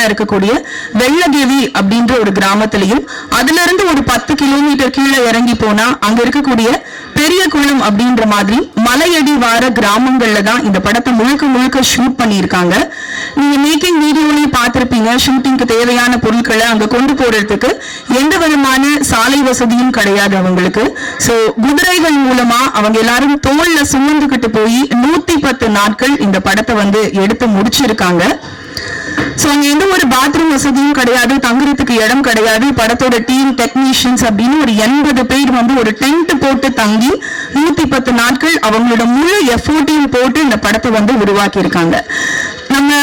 லொகேட்டடா இருக்கக்கூடிய வெள்ளதேவி அப்படின்ற ஒரு கிராமத்திலையும், அதுல இருந்து ஒரு 10 கிலோமீட்டர் கீழே இறங்கி போனா அங்க இருக்கக்கூடிய பெரிய குளம் அப்படின்ற மாதிரி மலையடி வார கிராமங்கள்ல தான் இந்த படத்தை முழுக்க முழுக்க ஷூட் பண்ணியிருக்காங்க. நீங்க மேக்கிங் வீடியோலையும் பார்த்திருப்பீங்க. ஷூட்டிங்க்கு தேவையான பொருட்களை அங்க கொண்டு போறதுக்கு எந்த விதமான சாலை வசதியும் கிடையாது அவங்களுக்கு. சோ குதிரைகள் மூலமா அவங்க எல்லாரும் தோல்ல சுமந்துகிட்டு போய் 110 நாட்கள் இந்த படத்தை எடுத்து முடிச்சிருக்காங்க. சோ அங்க எந்த ஒரு பாத்ரூம் வசதியும் கிடையாது, தங்குறதுக்கு இடம் கிடையாது. படத்தோட டீம் டெக்னீஷியன்ஸ் அப்படின்னு ஒரு 80 பேர் ஒரு டென்ட் போட்டு தங்கி 110 நாட்கள் அவங்களோட முழு எஃபோர்ட்டையும் போட்டு இந்த படத்தை உருவாக்கி இருக்காங்க. நம்ம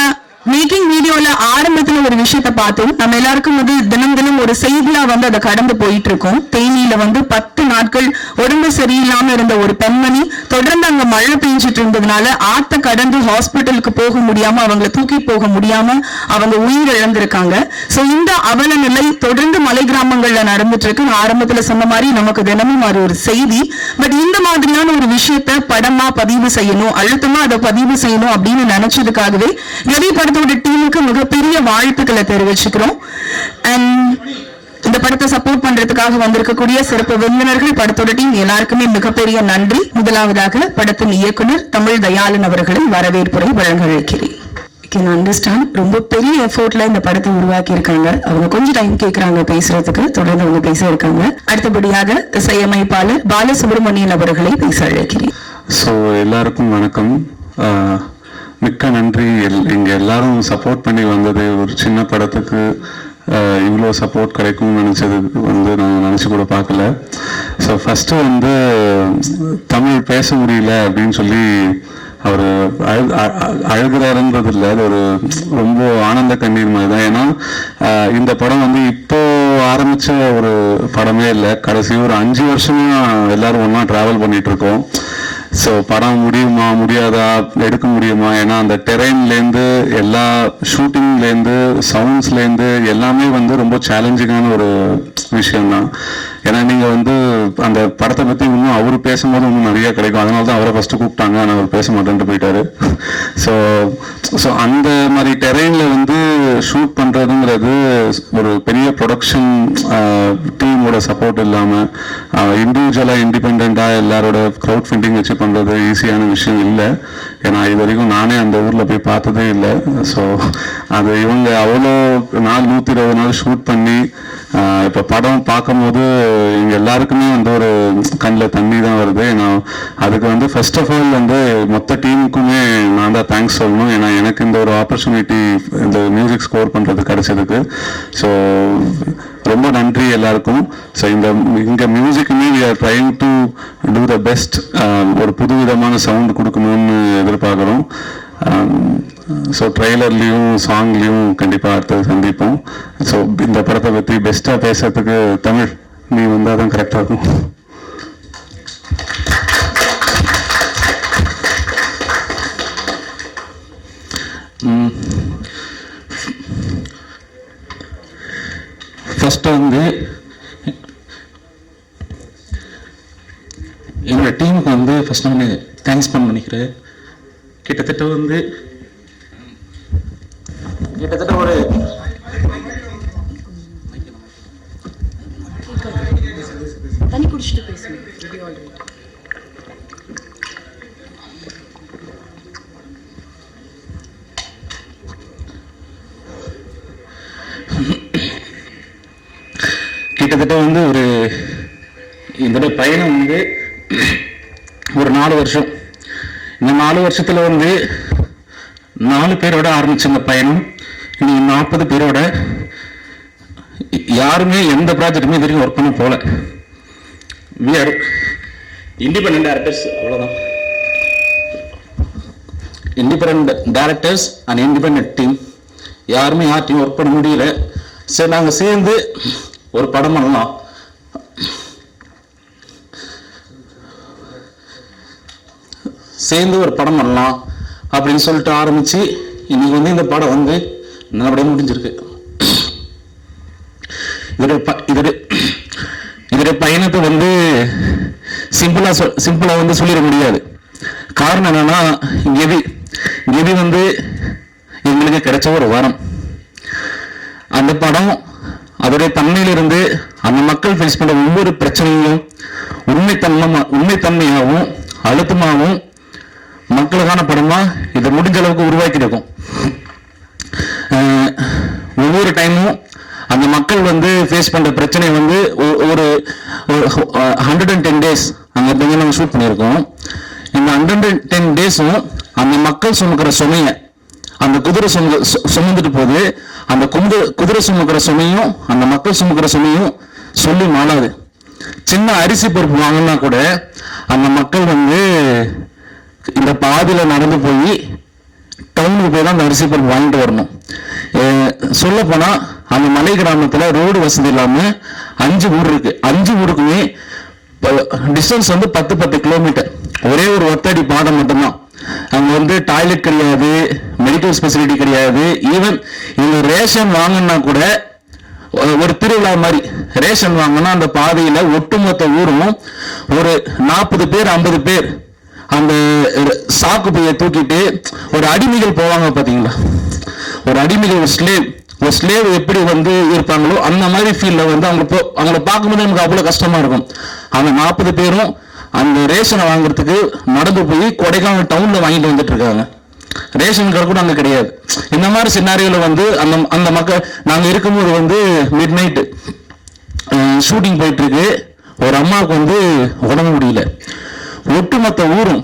மேக்கிங் வீடியோல ஆரம்பத்துல ஒரு விஷயத்த பார்த்தோம். நம்ம எல்லாருக்கும் தினம் தினம் ஒரு செய்தியா அதை கடந்து போயிட்டு இருக்கோம். தேனியில 10 நாட்கள் உடம்பு சரியில்லாம இருந்த ஒரு பெண்மணி தொடர்ந்து அங்க மழை பெஞ்சிட்டு இருந்ததுனால ஆத்த கடந்து ஹாஸ்பிட்டலுக்கு போக முடியாம, அவங்களை தூக்கி போக முடியாம அவங்க உயிர் இழந்திருக்காங்க. சோ இந்த அவல நிலை தொடர்ந்து மலை கிராமங்கள்ல நடந்துட்டு இருக்கு. ஆரம்பத்துல சொன்ன மாதிரி நமக்கு தினமும் அது ஒரு செய்தி. பட் இந்த மாதிரியான ஒரு விஷயத்த படமா பதிவு செய்யணும், அழுத்தமா அதை பதிவு செய்யணும் அப்படின்னு நினைச்சதுக்காகவே நிறைய படத்தோட டீமுக்கு மிகப்பெரிய வாழ்த்துக்களை தெரிவிச்சுக்கிறோம். இந்த படத்தை சப்போர்ட் பண்றதுக்காக வந்திருக்கக்கூடிய சிறப்பு விருந்தினர்கள், படத்தோட டீம் எல்லாருக்குமே மிகப்பெரிய நன்றி. முதலாவதாக படத்தின் இயக்குனர் தமிழ் தயாளன் அவர்களை வரவேற்புரை வழங்க வைக்கிறேன். ரொம்ப பெரிய எஃபோர்ட்ல இந்த படத்தை உருவாக்கி இருக்காங்க. அவங்க கொஞ்சம் டைம் கேட்கறாங்க பேசுறதுக்கு, தொடர்ந்து அவங்க பேச இருக்காங்க. அடுத்தபடியாக இசையமைப்பாளர் பாலசுப்ரமணியன் அவர்களை பேச அழைக்கிறேன். எல்லாருக்கும் வணக்கம். மிக்க நன்றி. இங்க எல்லாரும் சப்போர்ட் பண்ணி வந்தது. ஒரு சின்ன படத்துக்கு இவ்வளோ சப்போர்ட் கிடைக்கும்னு நினைச்சது நான் நினைச்சு கூட பார்க்கல. ஸோ ஃபர்ஸ்ட் தமிழ் பேச முடியல அப்படின்னு சொல்லி அவர் அழுகிறாருன்றது இல்லை, அது ஒரு ரொம்ப ஆனந்த கண்ணீர் மாதிரி தான். ஏன்னா இந்த படம் இப்போ ஆரம்பிச்ச ஒரு படமே இல்லை. கடைசி ஒரு 5 வருஷமா எல்லாரும் ஒன்றா டிராவல் பண்ணிட்டு இருக்கோம். ஸோ படம் முடியுமா முடியாதா, எடுக்க முடியுமா? ஏன்னா அந்த டெரெயின்லேருந்து எல்லா ஷூட்டிங்லேருந்து சவுண்ட்ஸ்லேருந்து எல்லாமே ரொம்ப சேலஞ்சிங்கான ஒரு விஷயம்தான். ஏன்னா நீங்கள் அந்த படத்தை பற்றி இன்னும் அவர் பேசும்போது இன்னும் நிறைய கிடைக்கும். அதனால தான் அவரை ஃபஸ்ட்டு கூப்பிட்டாங்க, ஆனால் அவர் பேச மாட்டேன்ட்டு போயிட்டாரு. ஸோ அந்த மாதிரி டெரெயினில் ஷூட் பண்ணுறதுங்கிறது ஒரு பெரிய ப்ரொடக்ஷன் டீமோட சப்போர்ட் இல்லாமல் இண்டிவிஜுவலாக இண்டிபெண்ட்டாக எல்லாரோட க்ரௌட் ஃபண்டிங் வச்சு பண்ணுறது ஈஸியான விஷயம் இல்லை. ஏன்னா இது வரைக்கும் நானே அந்த ஊரில் போய் பார்த்ததே இல்லை. ஸோ அது இவங்க அவ்வளோ நாள் 120 நாள் ஷூட் பண்ணி இப்போ படம் பார்க்கும்போது இங்கே எல்லாருக்குமே ஒரு கண்ணில் தண்ணி தான் வருது. ஏன்னா அதுக்கு ஃபர்ஸ்ட் ஆஃப் ஆல் மொத்த டீமுக்குமே நான் தான் தேங்க்ஸ் சொல்லணும். ஏன்னா எனக்கு இந்த ஒரு ஆப்பர்ச்சுனிட்டி இந்த மியூசிக் ஸ்கோர் பண்ணுறது கிடைச்சதுக்கு. ஸோ ரொம்ப நன்றி எல்லாருக்கும். ஸோ இங்கே மியூசிக்குமே we are trying to do the best. ஒரு புது விதமான சவுண்ட் கொடுக்கணும்னு எதிர்பார்க்குறோம். ஸோ ட்ரெய்லர்லேயும் சாங்லேயும் கண்டிப்பாக அடுத்தது சந்திப்போம். ஸோ இந்த படத்தை பற்றி பெஸ்ட்டாக பேசுறதுக்கு தமிழ் நீ வந்தால் தான் கரெக்டாக இருக்கும். ஃபஸ்ட்டு என்னோட டீமுக்கு ஃபஸ்ட் நான் தேங்க்ஸ் பண்ணிக்கிறேன். கிட்டத்தட்ட ஒரு தண்ணி குடிச்சிட்டு பேசுங்க. கிட்டத்தட்ட ஒரு இதோட பயணம் ஒரு 4 வருஷம். இந்த 4 வருஷத்துல 4 பேரோட ஆரம்பிச்ச இந்த பயணம் இன்னைக்கு 40 பேரோட. யாருமே எந்த ப்ராஜெக்டுமே இது வரைக்கும் ஒர்க் பண்ண போல. வி ஆர் இண்டிபெண்டன்ட் டைரக்டர்ஸ், அவ்வளோதான். Independent directors and independent team. யாருமே யார்ட்டையும் ஒர்க் பண்ண முடியல. சரி, நாங்கள் சேர்ந்து ஒரு படம் பண்ணலாம், அப்படின்னு சொல்லிட்டு ஆரம்பிச்சு இன்னைக்கு இந்த படம் நல்லபடியாக முடிஞ்சிருக்கு. இதோட பயணத்தை சிம்பிளா சொல்லிட முடியாது. காரணம் என்னன்னா, கெவி எங்களுக்கு கிடைச்ச ஒரு வரம். இந்த படம் அதோடைய தன்மையிலிருந்து அந்த மக்கள் ஃபேஸ் பண்ற ஒவ்வொரு பிரச்சனையும் உண்மைத்தன்மையாகவும் அழுத்தமாகவும் மக்களுக்கான படமா இதை முடிஞ்ச அளவுக்கு உருவாக்கி இருக்கும். ஒவ்வொரு டைமும் அந்த மக்கள் வந்து ஃபேஸ் பண்ற பிரச்சனை வந்து ஒரு 110 days அங்க நாங்கள் ஷூட் பண்ணியிருக்கோம். இந்த 110 days-ம் அந்த மக்கள் சுமக்கிற சுமையை அந்த குதிரை சுமந்துட்டு போது, அந்த குதிரை சுமக்கிற சுமையும் அந்த மக்கள் சுமக்கிற சுமையும் சொல்லி மாளாது. சின்ன அரிசி பருப்பு வாங்கினா கூட அந்த மக்கள் வந்து இந்த பாதியில நடந்து போய் டவுனுக்கு போய் தான் அந்த அரிசி பருப்பு வாங்கிட்டு வரணும். சொல்ல போனா அந்த மலை கிராமத்துல ரோடு வசதி இல்லாம 5 ஊர் இருக்கு. 5 ஊருக்குமே டிஸ்டன்ஸ் வந்து 10 கிலோமீட்டர். ஒரே ஒரு ஒத்தடி பாடம் மட்டும்தான். அங்க வந்து டாய்லெட் கிடையாது, மெடிக்கல் ஸ்பெசிலிட்டி கிடையாது. ஈவன் இந்த ரேஷன் வாங்கினா கூட ஒரு திருவிழா மாதிரி ரேஷன் வாங்கினா அந்த பாதையில ஒட்டுமொத்த ஊரும் ஒரு 40 பேர் 50 பேர் அந்த சாக்கு பையை தூக்கிட்டு ஒரு அடிமைகள் போவாங்க பாத்தீங்களா, ஒரு அடிமைகள் ஒரு ஸ்லேவ் எப்படி வந்து இருப்பாங்களோ அந்த மாதிரி ஃபீல்ல வந்து அவங்கள பார்க்கும்போது நமக்கு அவ்வளவு கஷ்டமா இருக்கும். அந்த 40 பேரும் அந்த ரேஷனை வாங்குறதுக்கு நடந்து போய் கொடைக்கானல் டவுன்ல வாங்கிட்டு வந்துட்டு இருக்காங்க. ரேஷன் கடை கூட அங்க கிடையாது. இந்த மாதிரி சினாரியோல வந்து அந்த மக்கள் நாங்க இருக்கும்போது வந்து மிட் நைட் ஷூட்டிங் போயிட்டு இருக்கு. ஒரு அம்மாவுக்கு வந்து உடம்பு முடியல. ஒட்டுமொத்த ஊரும்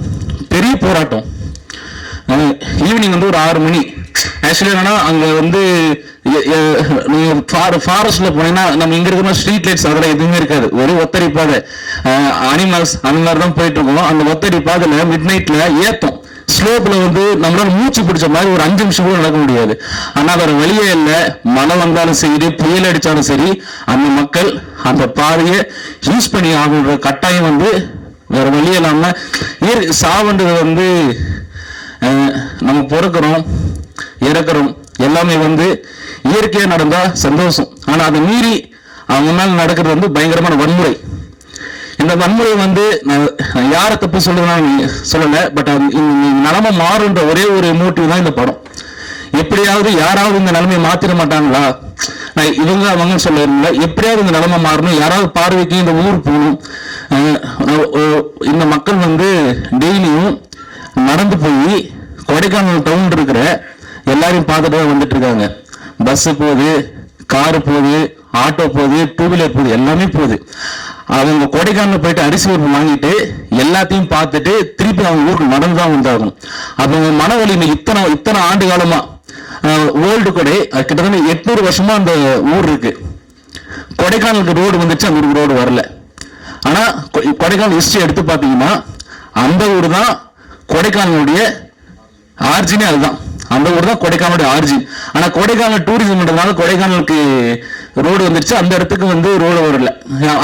பெரிய போராட்டம். ஈவினிங் வந்து ஒரு 6 மணி. ஆக்சுவலி என்னன்னா அங்க வந்து ஃபாரஸ்ட்ல போனீங்கன்னா நம்ம இங்க இருக்கிற ஸ்ட்ரீட் லைட்ஸ் அதெல்லாம் எதுவுமே இருக்காது. ஒரு ஒத்தடி பாதை, அனிமல்ஸ் அந்த மாதிரி தான் போயிட்டு இருக்கோம். அந்த ஒத்தடி பாதையில மிட் நைட்ல ஏத்தம் ஸ்லோப்ல வந்து நம்மளால மூச்சு பிடிச்ச மாதிரி ஒரு 5 நிமிஷம் கூட நடக்க முடியாது. ஆனா வேற வெளியே இல்லை. மழை வந்தாலும் சரி, புயல் அடிச்சாலும் சரி, அந்த மக்கள் அந்த பாதையை யூஸ் பண்ணி ஆகுன்ற கட்டாயம் வந்து வேற வழியே இல்லாம சாவுன்றது வந்து நம்ம பிறக்கிறோம் இறக்குறோம் எல்லாமே வந்து இயற்கையா நடந்தா சந்தோஷம். ஆனா அதை மீறி அவங்க மேல நடக்கிறது வந்து பயங்கரமான வன்முறை. இந்த வன்முறை வந்து யாரை தப்பு சொல்லல, பட் நிலைமை மாறுன்ற ஒரே ஒரு மோட்டிவ் தான் இந்த படம். எப்படியாவது யாராவது இந்த நிலைமையை மாத்திர மாட்டாங்களா, இவங்க அவங்க சொல்ல எப்படியாவது இந்த நிலைமை மாறணும், யாராவது பார்வைக்கு இந்த ஊர் போகணும். இந்த மக்கள் வந்து டெய்லியும் நடந்து போய் கொடைக்கானல் டவுன் இருக்கிற எல்லாரையும் பார்த்துட்டு தான் வந்துட்டு இருக்காங்க. பஸ் போகுது, காரு போகுது, ஆட்டோ போகுது, 2 வீலர் போகுது, எல்லாமே போகுது. அவங்க கொடைக்கானல் போயிட்டு அரிசி ஊருக்கு வாங்கிட்டு எல்லாத்தையும் பார்த்துட்டு திருப்பி அவங்க ஊருக்கு நடந்து தான் வந்தாகும். அவங்க மன வலிமை இத்தனை ஆண்டு காலமா ஓல்டு கொடை கிட்டத்தட்ட 800 வருஷமா அந்த ஊர் இருக்கு. கொடைக்கானலுக்கு ரோடு வந்துச்சு, அந்த ஊருக்கு ரோடு வரல. ஆனா கொடைக்கானல் ஹிஸ்டரி எடுத்து பார்த்தீங்கன்னா அந்த ஊர் தான் கொடைக்கானலுடைய ஆர்ஜினே. அதுதான் அந்த ஊர் தான் கொடைக்கானலுடைய ஆர்ஜின். ஆனா கொடைக்கானல் டூரிசம்ன்றதுனால கொடைக்கானலுக்கு ரோடு வந்துருச்சு, அந்த இடத்துக்கு வந்து ரோடு வரல.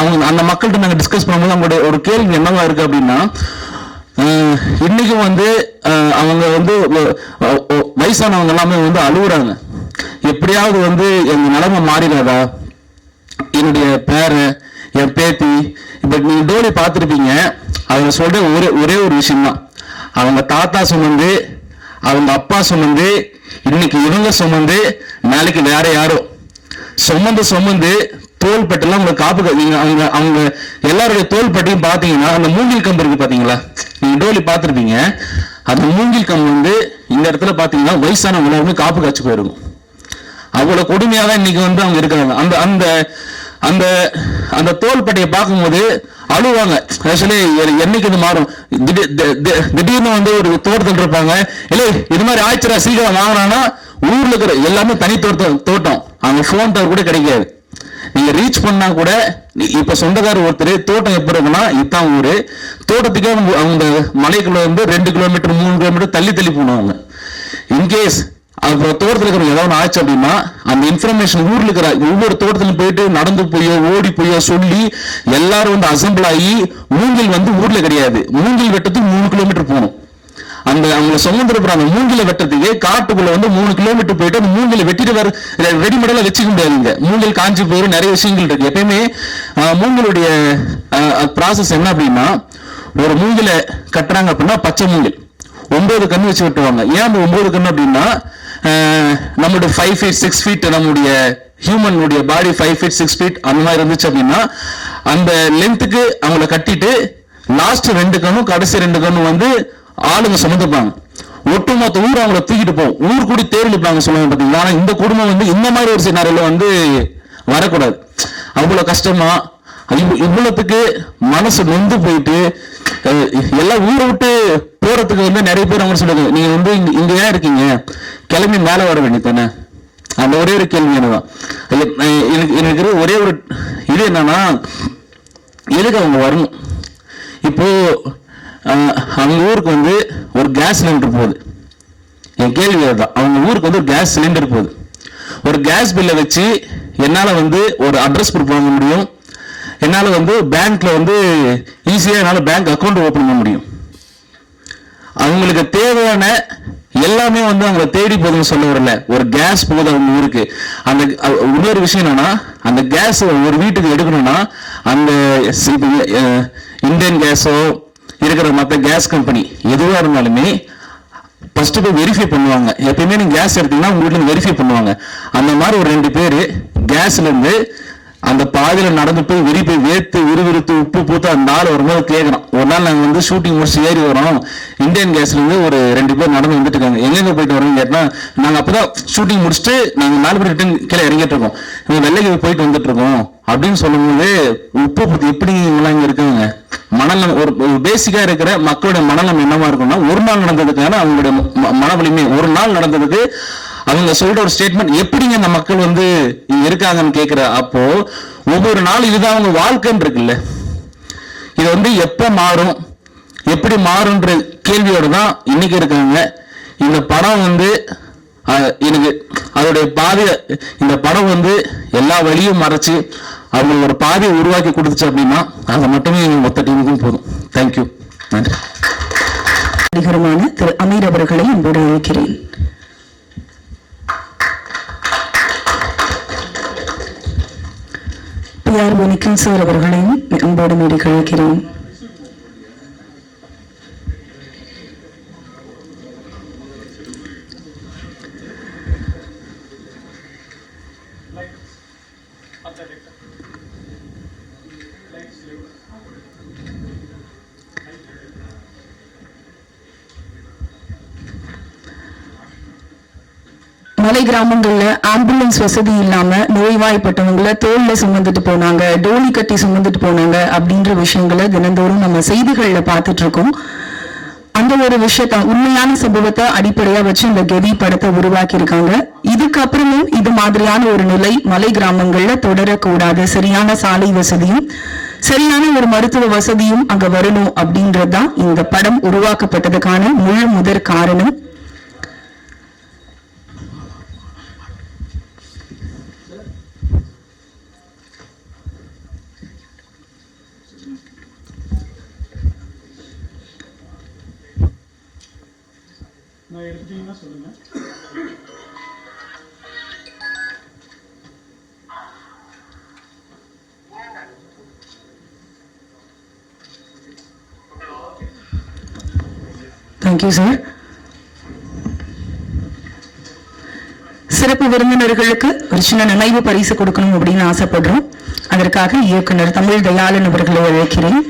அவங்க அந்த மக்கள்கிட்ட நாங்கள் டிஸ்கஸ் பண்ணும்போது அவங்களுடைய ஒரு கேள்வி என்னவா இருக்கு அப்படின்னா, இன்னைக்கும் வந்து அவங்க வந்து வயசானவங்க எல்லாமே வந்து அழுகுறாங்க. எப்படியாவது வந்து எங்க நிலைமை மாறிடாதா, என்னுடைய பேரை என் பேத்தி. இப்ப நீங்க டோலி பார்த்துருப்பீங்க, அவங்க சொல்ற ஒரே ஒரு விஷயம் தான். அவங்க தாத்தா சுமந்து, அவங்க அப்பா சுமந்து, இன்னைக்கு இவங்க சுமந்து, நாளைக்கு வேற யாரோ சுமந்து தோள்பட்டெல்லாம் உங்களுக்கு காப்பு. நீங்க அவங்க எல்லாருடைய தோள்பட்டையும் பாத்தீங்கன்னா அந்த மூங்கில் கம்பு இருக்கு பாத்தீங்களா, நீங்க டோலி பார்த்துருப்பீங்க. அந்த மூங்கில் கம்பு வந்து இந்த இடத்துல பாத்தீங்கன்னா வயசானவங்க எல்லாருமே காப்பு காய்ச்சி போயிருக்கும். அவ்வளவு கொடுமையா தான் இன்னைக்கு வந்து அவங்க இருக்காங்க. அந்த அந்த அந்த அந்த தோள்பட்டையை பார்க்கும்போது அழுவாங்க. ஆக்சுவலி என்னைக்கு இது மாறும், திடீர்னு வந்து ஒரு தோட்டத்தில் இருப்பாங்க, இல்லை இது மாதிரி ஆயிடுச்சுரா சீக்கிரம் வாங்கினா ஊர்ல இருக்கிற எல்லாமே தனி தோட்டம், அவங்க போன் டவர் கூட கிடைக்காது. நீங்க ரீச் பண்ணா கூட இப்ப சொந்தக்காரர் ஒருத்தர் தோட்டம் எப்படி இருக்குன்னா இதான் ஊரு, தோட்டத்துக்கே அவங்க மலைக்குள்ள வந்து 2 கிலோமீட்டர் 3 கிலோமீட்டர் தள்ளி போனவங்க. இன்கேஸ் அப்புறம் தோட்டத்தில் இருக்கிறவங்க ஏதாவது ஆச்சு அப்படின்னா அந்த இன்ஃபர்மேஷன் ஊர்ல இருக்கிற ஒவ்வொரு தோட்டத்திலும் போயிட்டு நடந்து போயோ ஓடி போயோ சொல்லி எல்லாரும் வந்து அசம்பிள் ஆகி, மூங்கில் வந்து ஊர்ல கிடையாது, மூங்கில் வெட்டத்துக்கு 3 கிலோமீட்டர் போகணும். அந்த அவங்க சுமந்திருக்கிற அந்த மூங்கில வெட்டத்துக்கு காட்டுக்குள்ள வந்து 3 கிலோமீட்டர் போயிட்டு அந்த மூங்கில வெட்டிட்டு வர ரெடிமேடெல்லாம் வச்சுக்க முடியாதுங்க. மூங்கில் காஞ்சி போயிடும், நிறைய விஷயங்கள் இருக்கு. எப்பயுமே மூங்கிலுடைய ப்ராசஸ் என்ன அப்படின்னா, ஒரு மூங்கில கட்டுறாங்க அப்படின்னா பச்சை மூங்கில், 9 கண்ணு வச்சு வெட்டுவாங்க. ஏன் அந்த 9 கண்ணு அப்படின்னா, நம்மளுடைய 5 feet 6 feet நம்முடைய ஹியூமனுடைய பாடி 5 feet 6 feet அந்த மாதிரி இருந்துச்சு அப்படின்னா, அந்த லென்த்துக்கு அவங்கள கட்டிட்டு லாஸ்ட் 2 கண்ணும் கடைசி 2 கண்ணும் வந்து ஆளுங்க சுமந்துப்பாங்க. ஒட்டுமொத்த ஊர் அவங்கள தூக்கிட்டு போகும். ஊர் கூடி தேர்ந்தெடுப்பாங்க சொல்லுவாங்க பார்த்தீங்களா. ஆனா இந்த குடும்பம் வந்து இந்த மாதிரி ஒரு சினாரில வந்து வரக்கூடாது. அவ்வளவு கஷ்டமா இவ்வளவுக்கு மனசு நொந்து போயிட்டு எல்லாம் ஊரை விட்டு போறதுக்கு வந்து நிறைய பேர் அவங்க சொல்லுங்க, நீங்க வந்து இங்க ஏன் இருக்கீங்க, கிளம்பி மேல வர வேண்டியதானே. அந்த ஒரே ஒரு கேள்வி என்னதான் எனக்கு ஒரே ஒரு இது என்னன்னா, எதுக்கு அவங்க வரணும்? இப்போ அவங்க ஊருக்கு வந்து ஒரு கேஸ் சிலிண்டர் போகுது. என் கேள்வி அதுதான். அவங்க ஊருக்கு வந்து ஒரு கேஸ் சிலிண்டர் போகுது. ஒரு கேஸ் பில்லை வச்சு என்னால வந்து ஒரு அட்ரஸ் ப்ரூஃப் வாங்க முடியும். என்னால வந்து பேங்க்ல வந்து ஈஸியா என்னால பேங்க் அக்கௌண்ட் ஓபன் பண்ண முடியும். அவங்களுக்கு தேவையான எல்லாமே வந்து அவங்க தேடி போதுன்னு சொல்ல வரல. ஒரு கேஸ் போகுது அவங்க ஊருக்கு. அந்த இன்னொரு விஷயம் என்னன்னா, அந்த கேஸ் ஒரு வீட்டுக்கு எடுக்கணும்னா அந்த இந்தியன் கேஸோ இருக்கிற மற்ற கேஸ் கம்பெனி எதுவா இருந்தாலுமே ஃபர்ஸ்ட் போய் வெரிஃபை பண்ணுவாங்க. எப்பயுமே நீங்க கேஸ் எடுத்தீங்கன்னா உங்க வீட்டுல வெரிஃபை பண்ணுவாங்க. அந்த மாதிரி ஒரு 2 பேரு கேஸ்ல இருந்து அந்த பாதையில நடந்து போய் வெறிப்பை வேர்த்து விறுவிறுத்து உப்பு பூத்து அந்த ஆள் வரும்போது கேட்கறோம். ஒரு நாள் நாங்க வந்து ஷூட்டிங் முடிச்சு ஏறி வரோம். இந்தியன் கேஸ்ல இருந்து ஒரு 2 பேர் நடந்து வந்துட்டு இருக்காங்க. எங்க போயிட்டு வரோம் கேட்டா, நாங்க அப்பதான் ஷூட்டிங் முடிச்சுட்டு நாங்க 4 பேர் ரிட்டர்ன் கீழே இறங்கிட்டு இருக்கோம். வெள்ளைக்கு போயிட்டு வந்துட்டு இருக்கோம் அப்படின்னு சொல்லும் போது உப்பு பூத்து எப்படி இவங்களாம் இங்க இருக்காங்க. மனநலம் ஒரு பேசிக்கா இருக்கிற மக்களுடைய மனநலம் என்னவா இருக்கும்னா, ஒரு நாள் நடந்ததுக்கான அவங்களுடைய மன வலிமை, ஒரு நாள் நடந்ததுக்கு அவங்க சொல்ற ஒரு ஸ்டேட்மெண்ட், எப்படிங்க அந்த மக்கள் வந்து இங்க இருக்காங்கன்னு கேட்கிற அப்போ ஒவ்வொரு நாள் இதுதான் அவங்க வாழ்க்கைன்னு இருக்குல்ல. இது வந்து எப்ப மாறும், எப்படி மாறும்ன்ற கேள்வியோட தான் இன்னைக்கு இருக்காங்க. இந்த படம் வந்து எனக்கு அதோடைய பாதைய, இந்த படம் வந்து எல்லா வழியும் மறைச்சு அவங்க ஒரு பாதையை உருவாக்கி கொடுத்துச்சு அப்படின்னா அதை மட்டுமே மொத்த டீமுக்கும் போதும். தேங்க்யூ, நன்றி. அதிகாரமான திரு அமீர் அவர்களை அன்போடு அழைக்கிறேன். PR மணிக்கன் சார் அவர்களையும் அன்போடு மேடை அழைக்கிறேன். மலை கிராமங்கள்ல ஆம்புலன்ஸ் வசதி இல்லாம நோய்வாய்ப்பட்டவங்களை தோல்ல சுமந்துட்டு போனாங்க, டோலி கட்டி சுமந்துட்டு போனாங்க அப்படின்ற விஷயங்களை தினந்தோறும் நம்ம செய்திகள்ல பார்த்துட்டு இருக்கோம். அந்த ஒரு விஷயத்த, உண்மையான சம்பவத்தை அடிப்படையா வச்சு இந்த கெதி படத்தை உருவாக்கி இருக்காங்க. இதுக்கப்புறமும் இது மாதிரியான ஒரு நிலை மலை கிராமங்கள்ல தொடரக்கூடாது. சரியான சாலை வசதியும் சரியான ஒரு மருத்துவ வசதியும் அங்க வரணும் அப்படின்றதுதான் இந்த படம் உருவாக்கப்பட்டதுக்கான முழு முதற் காரணம். சொல்லுங்க. Thank you sir. சிறப்பு விருந்தினர்களுக்கு ஒரு சின்ன நினைவு பரிசு கொடுக்கணும் அப்படின்னு ஆசைப்படுறோம். அதற்காக இயக்குனர் தமிழ் தயாளன் அவர்களை அழைக்கிறேன்.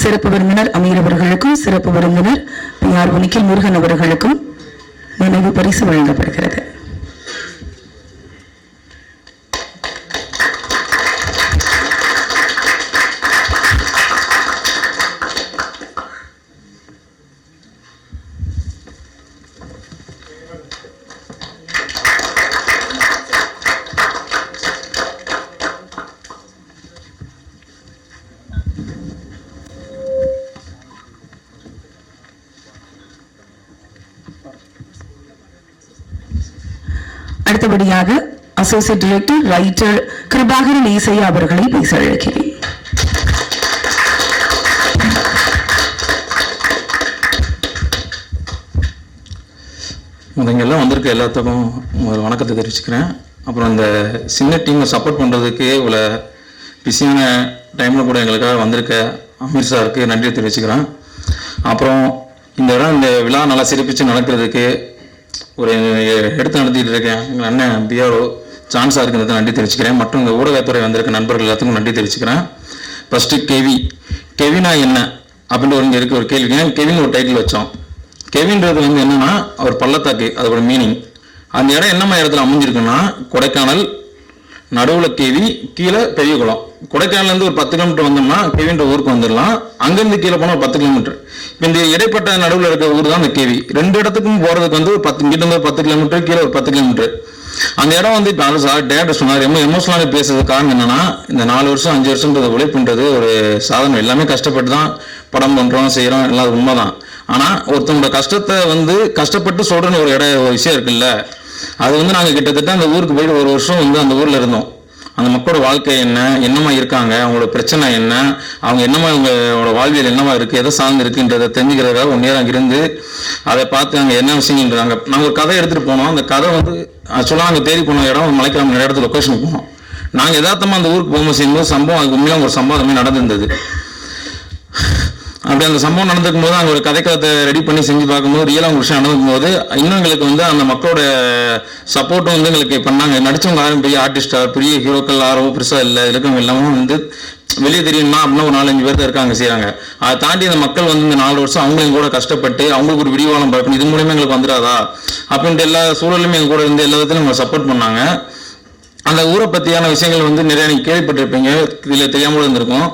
சிறப்பு விருந்தினர் அமீர் அவர்களுக்கும் சிறப்பு விருந்தினர் PR நிக்கில் முருகன் அவர்களுக்கும் நினைவு பரிசு வழங்கப்படுகிறது. அடுத்தபடியாக அசோசியேட் டைரக்டர் ரைட்டர் கிருபாகரன் ஏசையா அவர்களை பேச அழைக்கிறேன். இங்கெல்லாம் வந்திருக்க எல்லாத்துக்கும் ஒரு வணக்கத்தை தெரிவிச்சுக்கிறேன். அப்புறம் இந்த சின்ன டீமை சப்போர்ட் பண்ணுறதுக்கு இவ்வளோ பிஸியான டைமில் கூட எங்களுக்காக வந்திருக்க அமீர் சாருக்கு நன்றி தெரிவிச்சுக்கிறேன். அப்புறம் இந்த விழா நல்லா சிறப்பித்து நடக்கிறதுக்கு ஒரு எடுத்து நடத்திட்டு இருக்கேன் எங்கள் அண்ணன் பிஆர்ஓ சான் சாருக்கு நன்றி தெரிவிச்சுக்கிறேன். மற்றும் இந்த ஊடகத்துறை வந்திருக்க நண்பர்கள் எல்லாத்துக்கும் நன்றி தெரிவிச்சுக்கிறேன். ஃபஸ்ட்டு கெவினா என்ன அப்படின்ற ஒரு கேள்வி. கெவின் ஒரு டைட்டில் வச்சோம். கெவின்றது என்னன்னா ஒரு பள்ளத்தாக்கு, அதோட மீனிங். அந்த இடம் என்னமா இடத்துல அமைஞ்சிருக்குன்னா கொடைக்கானல், நடுவில் கேவி, கீழே பெரிய குளம். கொடைக்கானல்லேருந்து ஒரு 10 கிலோமீட்டர் வந்தோம்னா கேவின்ற ஊருக்கு வந்துடலாம். அங்கேருந்து கீழே போனால் ஒரு 10 கிலோமீட்டர். இப்போ இந்த இடைப்பட்ட நடுவில் இருக்க ஊர் தான் இந்த கேவி. 2 இடத்துக்கும் போகிறதுக்கு ஒரு 10 கிலோமீட்டர், கீழே ஒரு 10 கிலோமீட்டர். அந்த இடம் இப்போ டேரக்டர் சொன்னார். எமோஷனலாக பேசுறதுக்கு காரணம் என்னன்னா, இந்த 4 வருஷம் 5 வருஷம்ன்றது உழைப்புன்றது ஒரு சாதனை. எல்லாமே கஷ்டப்பட்டு தான் படம் பண்ணுறோம், செய்கிறோம், எல்லாம் உண்மைதான். ஆனால் ஒருத்தவங்களோட கஷ்டத்தை கஷ்டப்பட்டு சொல்கிறேன்னு ஒரு விஷயம் இருக்குல்ல, அது நாங்கள் கிட்டத்தட்ட அந்த ஊருக்கு போயிட்டு 1 வருஷம் அந்த ஊரில் இருந்தோம். அந்த மக்களோட வாழ்க்கை என்னமா இருக்காங்க, அவங்களோட பிரச்சனை என்ன, அவங்க என்னமா அவங்களோட வாழ்வியல் என்னமா இருக்குது, எதை சார்ந்து இருக்குன்றதை தெரிஞ்சுக்கிறதுக்காக 1 இயர் அங்கே இருந்து அதை பார்த்து அங்கே என்ன விஷயங்கள்ன்றாங்க. நாங்கள் ஒரு கதை எடுத்துகிட்டு போனோம். அந்த கதை ஆக்சுவலாக அங்கே தேடி போன இடம் மலைக்கிராம நிறைய இடத்துல லொக்கேஷனுக்கு போனோம். நாங்கள் யதார்த்தமாக அந்த ஊருக்கு போகும்போது செய்யும்போது சம்பவம் அது உண்மையாக ஒரு சம்பவம் நடந்திருந்தது. அப்படி அந்த சம்பவம் நடந்துக்கும் போது அங்கே ஒரு கதைக்காலத்தை ரெடி பண்ணி செஞ்சு பார்க்கும்போது ரியலாக ஒரு விஷயம் நடந்துக்கும் போது இன்னும் எங்களுக்கு அந்த மக்களோட சப்போர்ட்டும் எங்களுக்கு பண்ணாங்க. நடிச்சவங்க யாரும் பெரிய ஆர்டிஸ்டா பெரிய ஹீரோக்கள் யாரோ பெருசாக இல்லை, இருக்கவங்க எல்லாமே வெளியே தெரியுமா அப்படின்னா ஒரு 4-5 பேர் தான் இருக்காங்க செய்கிறாங்க. அதை தாண்டி அந்த மக்கள் இந்த 4 வருஷம் அவங்களும் கூட கஷ்டப்பட்டு அவங்களுக்கு ஒரு விடிவாளம் பார்க்கணும், இது மூலயமா எங்களுக்கு வந்துடாதா அப்படின்ட்டு எல்லா சூழலுமே எங்க கூட இருந்து எல்லா விதத்திலும் எங்களை சப்போர்ட் பண்ணாங்க. அந்த ஊரை பற்றியான விஷயங்கள் நிறைய நீங்கள் கேள்விப்பட்டிருப்பீங்க, இதில் தெரியாமல் இருந்திருக்கும்.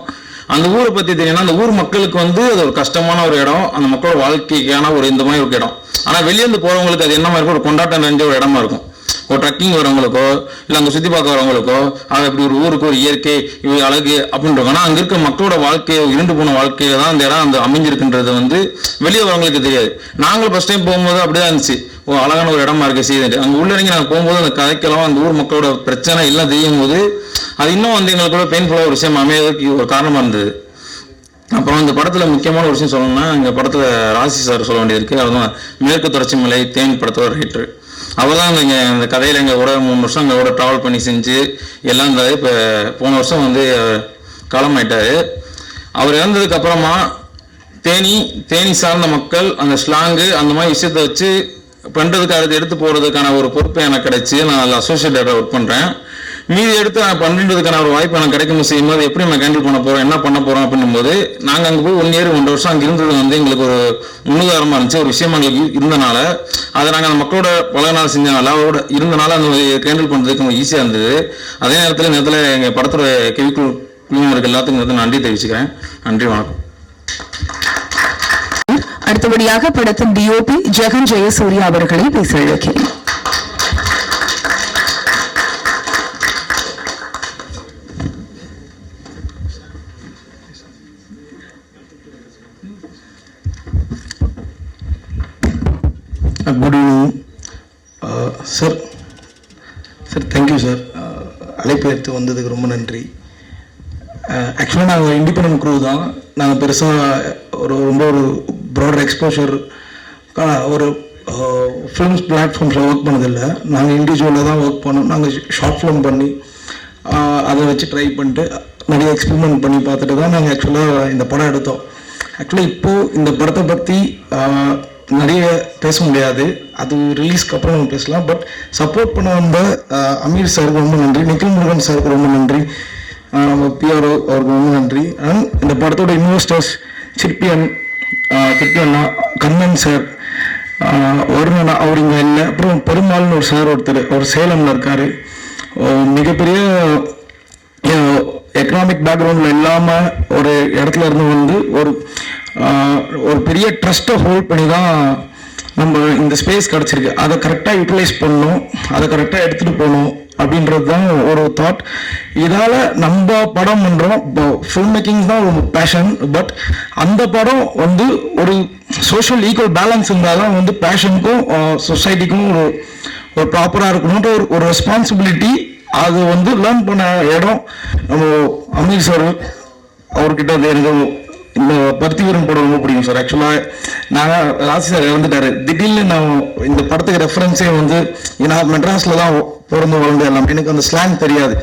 அந்த ஊரை பற்றி தெரியும்னா அந்த ஊர் மக்களுக்கு அது ஒரு கஷ்டமான ஒரு இடம், அந்த மக்களோட வாழ்க்கைக்கான இந்த மாதிரி ஒரு இடம். ஆனால் வெளியேந்து போகிறவங்களுக்கு அது என்ன மாதிரி இருக்கும், ஒரு கொண்டாட்டம் நிறைஞ்ச ஒரு இடமா இருக்கும். ஒரு ட்ரக்கிங் வரவங்களுக்கோ இல்லை அங்கே சுற்றி பார்க்க வரவங்களுக்கோ அது இப்படி ஒரு ஊருக்கு ஒரு இயற்கை இவ்வளோ அழகு அப்படின்றவங்க. ஆனால் அங்கே இருக்க மக்களோட வாழ்க்கையை இருண்டு போன வாழ்க்கையில தான் அந்த இடம் அமைஞ்சிருக்குன்றது வெளியே வரவங்களுக்கு தெரியாது. நாங்களும் ஃபர்ஸ்ட் டைம் போகும்போது அப்படிதான் இருந்துச்சு, அழகான ஒரு இடமா இருக்கு செய்து. அங்கே உள்ள இறங்கி நாங்கள் போகும்போது அந்த கதைக்கெல்லாம் அந்த ஊர் மக்களோட பிரச்சனை எல்லாம் தெரியும் போது அது இன்னும் எங்களுக்கு பெயின்ஃபுல்லாக ஒரு விஷயம் அமையறதுக்கு ஒரு காரணமாக இருந்தது. அப்புறம் இந்த படத்தில் முக்கியமான ஒரு விஷயம் சொல்லணும்னா, இந்த படத்தில் ராசி சார் சொல்ல வேண்டியது இருக்குது. அவர் தான் மேற்கு தொடர்ச்சி மலை தேன் படத்தோட ரைட்டர். அவர் தான் இந்த கதையில் எங்கள் கூட 3 வருஷம் எங்கள் கூட ட்ராவல் பண்ணி செஞ்சு எல்லாம் இருந்தார். இப்போ போன வருஷம் காலமாயிட்டார். அவர் இறந்ததுக்கு அப்புறமா தேனி சார்ந்த மக்கள் அந்த ஸ்லாங்கு அந்த மாதிரி விஷயத்தை வச்சு பண்ணுறதுக்கு அதை எடுத்து போகிறதுக்கான ஒரு பொறுப்பு எனக்கு கிடைச்சி நான் அதில் அசோசியேட்டடாக ஒர்க் பண்ணுறேன். மீதி எடுத்து நான் பண்ணுறதுக்கான ஒரு வாய்ப்பு எனக்கு கிடைக்கும் செய்யும்போது எப்படி நம்ம ஹேண்டில் பண்ண போகிறோம், என்ன பண்ண போகிறோம் அப்படின்னும் போது நாங்கள் அங்கே போய் 1 இயர் 1 வருஷம் அங்கே இருந்தது எங்களுக்கு ஒரு முன்னுதாரணமாக இருந்துச்சு. ஒரு விஷயம் எங்களுக்கு இருந்தனால அதை நாங்கள் அந்த மக்களோட பல நாள் செஞ்சனால அவரோட இருந்தனால அந்த ஹேண்டில் பண்ணுறதுக்கு ஈஸியாக இருந்தது. அதே நேரத்தில் எங்கள் படத்தோட குழுவினருக்கு எல்லாத்துக்கும் நன்றி தெரிவிச்சுக்கிறேன். நன்றி, வணக்கம். அடுத்தபடியாக படத்தின் டிஓபி ஜெகன் ஜெயசூர்யா அவர்களை பேச அழைக்கிறேன். Good evening sir. Thank you sir, அழைப்பு எடுத்து வந்ததுக்கு ரொம்ப நன்றி. ஆக்சுவலாக நாங்கள் இண்டிபெண்டன்ட் குரூ தான். நாங்கள் பெருசாக ரொம்ப ஒரு ப்ராடர் எக்ஸ்போஷர் ஒரு ஃபிலிம்ஸ் பிளாட்ஃபார்ம்ஸில் ஒர்க் பண்ணதில்லை. நாங்கள் இண்டிவிஜுவலாக தான் ஒர்க் பண்ணோம். நாங்கள் ஷார்ட் ஃபிலிம் பண்ணி அதை வச்சு ட்ரை பண்ணிட்டு நிறைய எக்ஸ்பெரிமெண்ட் பண்ணி பார்த்துட்டு தான் நாங்கள் ஆக்சுவலாக இந்த படம் எடுத்தோம். ஆக்சுவலாக இப்போது இந்த படத்தை பற்றி நிறைய பேச முடியாது, அது ரிலீஸ்க்கு அப்புறம் நம்ம பேசலாம். பட் சப்போர்ட் பண்ண வந்த அமீர் சாருக்கு ரொம்ப நன்றி, நிக்கில் முருகன் சாருக்கு ரொம்ப நன்றி, நம்ம பிஆர்ஓ அவருக்கு ரொம்ப நன்றி. அண்ட் இந்த படத்தோட இன்வெஸ்டர்ஸ் சிற்பி அண்ணா, கண்ணன் சார், வருணனா அவர் இங்கே இல்லை. அப்புறம் பெருமாள்னு ஒரு சார் அவர் சேலமில் இருக்கார். மிகப்பெரிய எக்கனாமிக் பேக்ரவுண்டில் இல்லாமல் ஒரு இடத்துல இருந்து ஒரு பெரிய ட்ரஸ்ட்டை ஹோல்ட் பண்ணி தான் நம்ம இந்த ஸ்பேஸ் கிடச்சிருக்கு. அதை கரெக்டாக யூட்டிலைஸ் பண்ணணும், அதை கரெக்டாக எடுத்துகிட்டு போகணும் அப்படின்றது தான் ஒரு தாட். இதால் நம்ம படம் பண்ணுறோம், ஃபில்ம் மேக்கிங் தான் ஒரு பேஷன். பட் அந்த படம் ஒரு சோஷியல் ஈக்குவல் பேலன்ஸ் இருந்தால் தான் பேஷனுக்கும் சொசைட்டிக்கும் ஒரு ப்ராப்பராக இருக்கணுன்ற ஒரு ரெஸ்பான்சிபிலிட்டி. அது லேர்ன் பண்ண இடம் நம்ம அமீர் சார் அவர்கிட்ட எனக்கு இந்த பருத்திவீரன் படம் ரொம்ப பிடிக்கும் சார். ஆக்சுவலாக நாங்கள் ராசி சார் இறந்துட்டாரு. திடீர்னு நான் இந்த படத்துக்கு ரெஃபரன்ஸே நான் மெட்ராஸில் தான் பிறந்து வளர்ந்து எல்லாமே, எனக்கு அந்த ஸ்லாங் தெரியாது.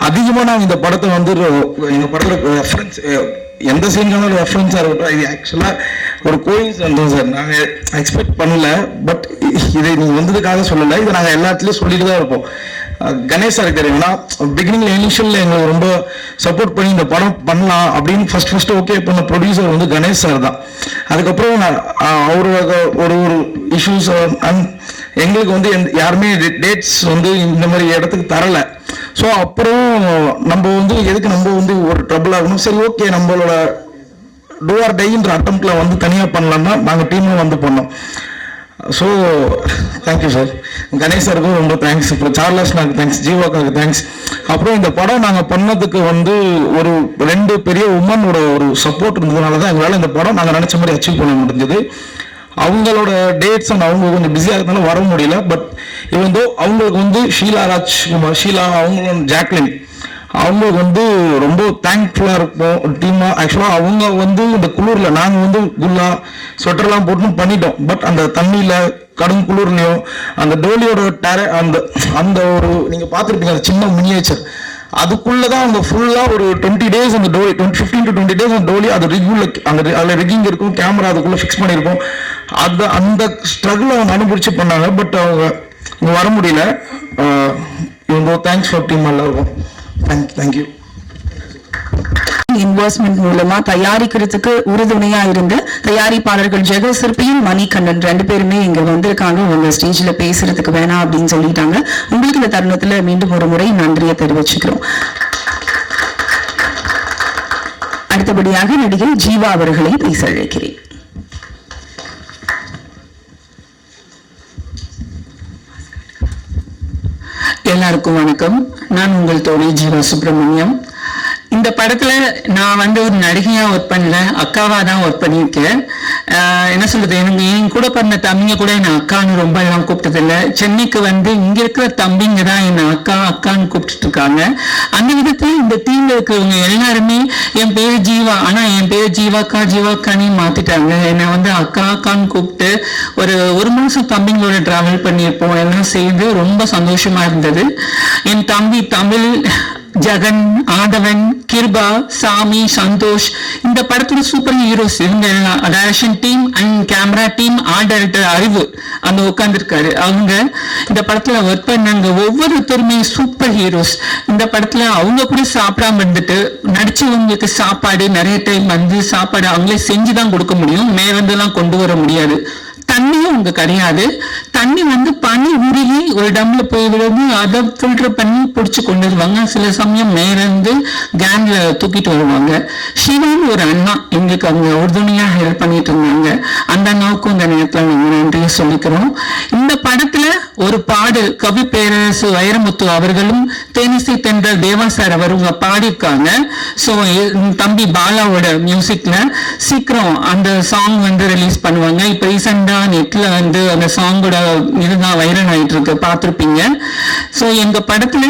அதிகமாக நாங்கள் இந்த படத்தை எங்கள் படத்தில் ரெஃபரன்ஸ் எந்த சீன்கான ஒரு ரெஃபரன்ஸாக இருக்கட்டும், இது ஆக்சுவலாக ஒரு கோயின்சிடன்ஸ் தான் சார். நாங்கள் எக்ஸ்பெக்ட் பண்ணல, பட் இதை நீங்கள் வந்ததுக்காக சொல்லலை, இதை நாங்கள் எல்லாத்துலேயும் சொல்லிட்டு தான் இருப்போம். கணேஷ் சார் தெரியும்னா பிகினிங்ல இனிஷியலில் எங்களுக்கு ரொம்ப சப்போர்ட் பண்ணி இந்த படம் பண்ணலாம் அப்படின்னு ஃபர்ஸ்ட் ஓகே பண்ண ப்ரொடியூசர் வந்து கணேஷ் சார் தான். அதுக்கப்புறம் அவரோட ஒரு இஷ்யூஸ் எங்களுக்கு வந்து யாருமே டேட்ஸ் வந்து இந்த மாதிரி இடத்துக்கு தரலை. ஸோ அப்புறம் நம்ம வந்து எதுக்கு நம்ம வந்து ஒரு ட்ரபிள் ஆகணும், சரி ஓகே நம்மளோட டூ ஆர் டைன்ற அட்டம்ப்ட்ல வந்து தனியாக பண்ணலாம்னா நாங்கள் டீமும் வந்து பண்ணோம். So thank you sir. கணேஷ் சாருக்கும் ரொம்ப தேங்க்ஸ், அப்புறம் சார்லஸ்னாக்கு தேங்க்ஸ், ஜீவாக்காவுக்கு தேங்க்ஸ். அப்புறம் இந்த படம் நாங்கள் பண்ணதுக்கு வந்து ஒரு 2 பெரிய உமனோட ஒரு சப்போர்ட் இருந்ததுனால தான் எங்களால் இந்த படம் நாங்கள் நினச்ச மாதிரி அச்சீவ் பண்ண முடிஞ்சது. அவங்களோட டேட்ஸ் அண்ட் அவங்க கொஞ்சம் பிஸியாக இருந்தாலும் வர முடியல. பட் இவந்தோ அவங்களுக்கு வந்து ஷீலா ராஜ்குமார், அவங்களும் ஜாக்லின், அவங்களுக்கு வந்து ரொம்ப தேங்க்ஃபுல்லாக இருப்போம் டீமாக. ஆக்சுவலாக அவங்க வந்து இந்த குளிரில் நாங்கள் வந்து குல்லா ஸ்வெட்டர்லாம் போட்டு பண்ணிட்டோம். பட் அந்த தண்ணியில் கடும் குளிர்லையும் அந்த டோலியோட அந்த ஒரு நீங்கள் பார்த்துருப்பீங்க அந்த சின்ன மினியேச்சர், அதுக்குள்ளே தான் அவங்க ஃபுல்லாக ஒரு 20 days அந்த டோலி 15 to 20 days அந்த டோலி அது அதில் ரிக்கிங் இருக்கும், கேமரா அதுக்குள்ளே ஃபிக்ஸ் பண்ணியிருக்கோம். அந்த ஸ்ட்ரகிள் அவங்க அனுபவிச்சு பண்ணாங்க. பட் அவங்க இங்கே வர முடியல. இவங்க தேங்க்ஸ் ஃபார் டீம் எல்லாருக்கும். தேங்க்யூ. இன்வெஸ்ட்மெண்ட் மூலமா தயாரிக்கிறதுக்கு உறுதுணையா இருந்த தயாரிப்பாளர்கள் ஜெகசிற்பியும் மணிகண்டன் 2 பேருமே இங்க வந்திருக்காங்க. உங்க ஸ்டேஜ்ல பேசுறதுக்கு வேணாம் அப்படின்னு சொல்லிட்டாங்க. உங்களுக்கு இந்த தருணத்துல மீண்டும் ஒரு முறை நன்றியை தெரிவிச்சுக்கிறோம். அடுத்தபடியாக நடிகை ஜீவா அவர்களை பேச அழைக்கிறேன். எல்லாருக்கும் வணக்கம். நான் உங்கள் தோழி ஜீவா சுப்பிரமணியம். இந்த படத்துல நான் வந்து ஒரு நடிகையா ஒர்க் பண்ணல, அக்காவா தான் ஒர்க் பண்ணியிருக்கேன். என்ன சொல்றது, எனக்கு என் கூட பிறந்த தம்பிங்க கூட என்ன அக்கான்னு ரொம்ப எல்லாம் கூப்பிட்டதில்லை. சென்னைக்கு வந்து இங்க இருக்கிற தம்பிங்க தான் என்ன அக்கான்னு கூப்பிட்டு இருக்காங்க. அந்த விதத்துல இந்த டீம்ல இருக்கிறவங்க எல்லாருமே என் பேரு ஜீவா, ஆனா என் பேரு ஜீவாக்கான்னு மாத்திட்டாங்க. என்னை வந்து அக்கான்னு கூப்பிட்டு ஒரு மாசம் தம்பிங்களோட டிராவல் பண்ணியிருப்போம். எல்லாம் சேர்ந்து ரொம்ப சந்தோஷமா இருந்தது. என் தம்பி தமிழ், ஜெகன், ஆதவன், கிருபா, சாமி, சந்தோஷ், இந்த படத்துல சூப்பர் ஹீரோஸ் இவங்க எல்லாம். Direction team and camera team, art director அறிவு அங்க உட்கார்ந்துருக்காரு. அவங்க இந்த படத்துல ஒர்க் பண்ணாங்க. ஒவ்வொருத்தருமே சூப்பர் ஹீரோஸ். இந்த படத்துல அவங்க கூட சாப்பிடாம இருந்துட்டு நடிச்சவங்களுக்கு சாப்பாடு நிறைய டைம் வந்து சாப்பாடு அவங்களே செஞ்சுதான் கொடுக்க முடியும், மேலிருந்தெல்லாம் கொண்டு வர முடியாது. தண்ணியும் அங்க கிடையாது. தண்ணி வந்து பனி உருகி ஒரு டம்ல போய் விழுந்து அதை ஃபில்டர் பண்ணி பிடிச்சு கொண்டு வருவாங்க. சில சமயம் மேலிருந்து கேன்ல தூக்கிட்டு வருவாங்க. சிவான்னு ஒரு அண்ணா எங்களுக்கு அவங்க உறுதுணையா ஹெல்ப் பண்ணிட்டு இருந்தாங்க. அந்த அண்ணாவுக்கும் இந்த நேரத்துல நாங்க நன்றியை சொல்லிக்கிறோம். இந்த படத்துல ஒரு பாடல் கவி பேரரசு வைரமுத்து அவர்களும் தேனிசை தென்றல் தேவா சார் அவருங்க பாடியிருக்காங்க. ஸோ தம்பி பாலாவோட மியூசிக்ல சீக்கிரம் அந்த சாங் வந்து ரிலீஸ் பண்ணுவாங்க. இப்ப ரீசெண்டா நெட்ல வந்து அந்த சாங்கோட இதுதான் வைரல் ஆயிட்டு இருக்கு, பார்த்திருப்பீங்க. ஸோ எங்க படத்துல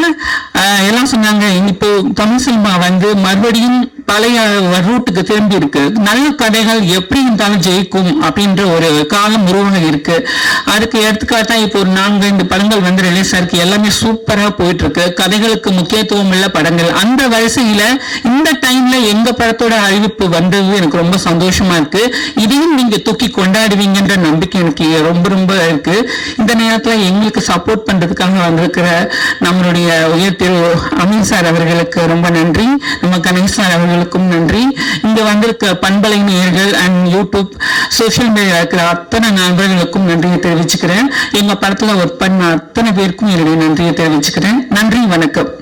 எல்லாம் சொன்னாங்க, இப்போ தமிழ் சினிமா வந்து மறுபடியும் பழைய ரூட்டுக்கு திரும்பி இருக்கு. நல்ல கதைகள் எப்படி இருந்தாலும் ஜெயிக்கும் அப்படின்ற ஒரு காலம் உருவாகி இருக்கு. அதுக்கு எடுத்துக்காட்டா இப்போ ஒரு 4-5 படங்கள் வந்து ரிலீஸ் ஆயிருக்கு. எல்லாமே சூப்பரா போயிட்டு இருக்கு. கதைகளுக்கு முக்கியத்துவம் உள்ள படங்கள். அந்த வரிசையில இந்த டைம்ல எங்க படத்தோட அறிவிப்பு வந்தது எனக்கு ரொம்ப சந்தோஷமா இருக்கு. இதையும் நீங்க தூக்கி கொண்டாடுவீங்கன்ற நம்பிக்கை எனக்கு ரொம்ப ரொம்ப இருக்கு. இந்த நேரத்துல எங்களுக்கு சப்போர்ட் பண்றதுக்காக வந்திருக்கிற நம்மளுடைய உயர் திரு அமீன் சார் அவர்களுக்கு ரொம்ப நன்றி. நம்ம கணேஷ் சார் அவர்களுக்கும் நன்றி. இங்க வந்திருக்க பண்பலை நேயர்கள் அண்ட் யூடியூப் சோசியல் மீடியா இருக்கிற அத்தனை நண்பர்களுக்கும் நன்றியை தெரிவிச்சுக்கிறேன். எங்க படத்துல ஒர்க் பண்ண அத்தனை பேருக்கும் என்னுடைய நன்றியை தெரிவிச்சுக்கிறேன். நன்றி, வணக்கம்.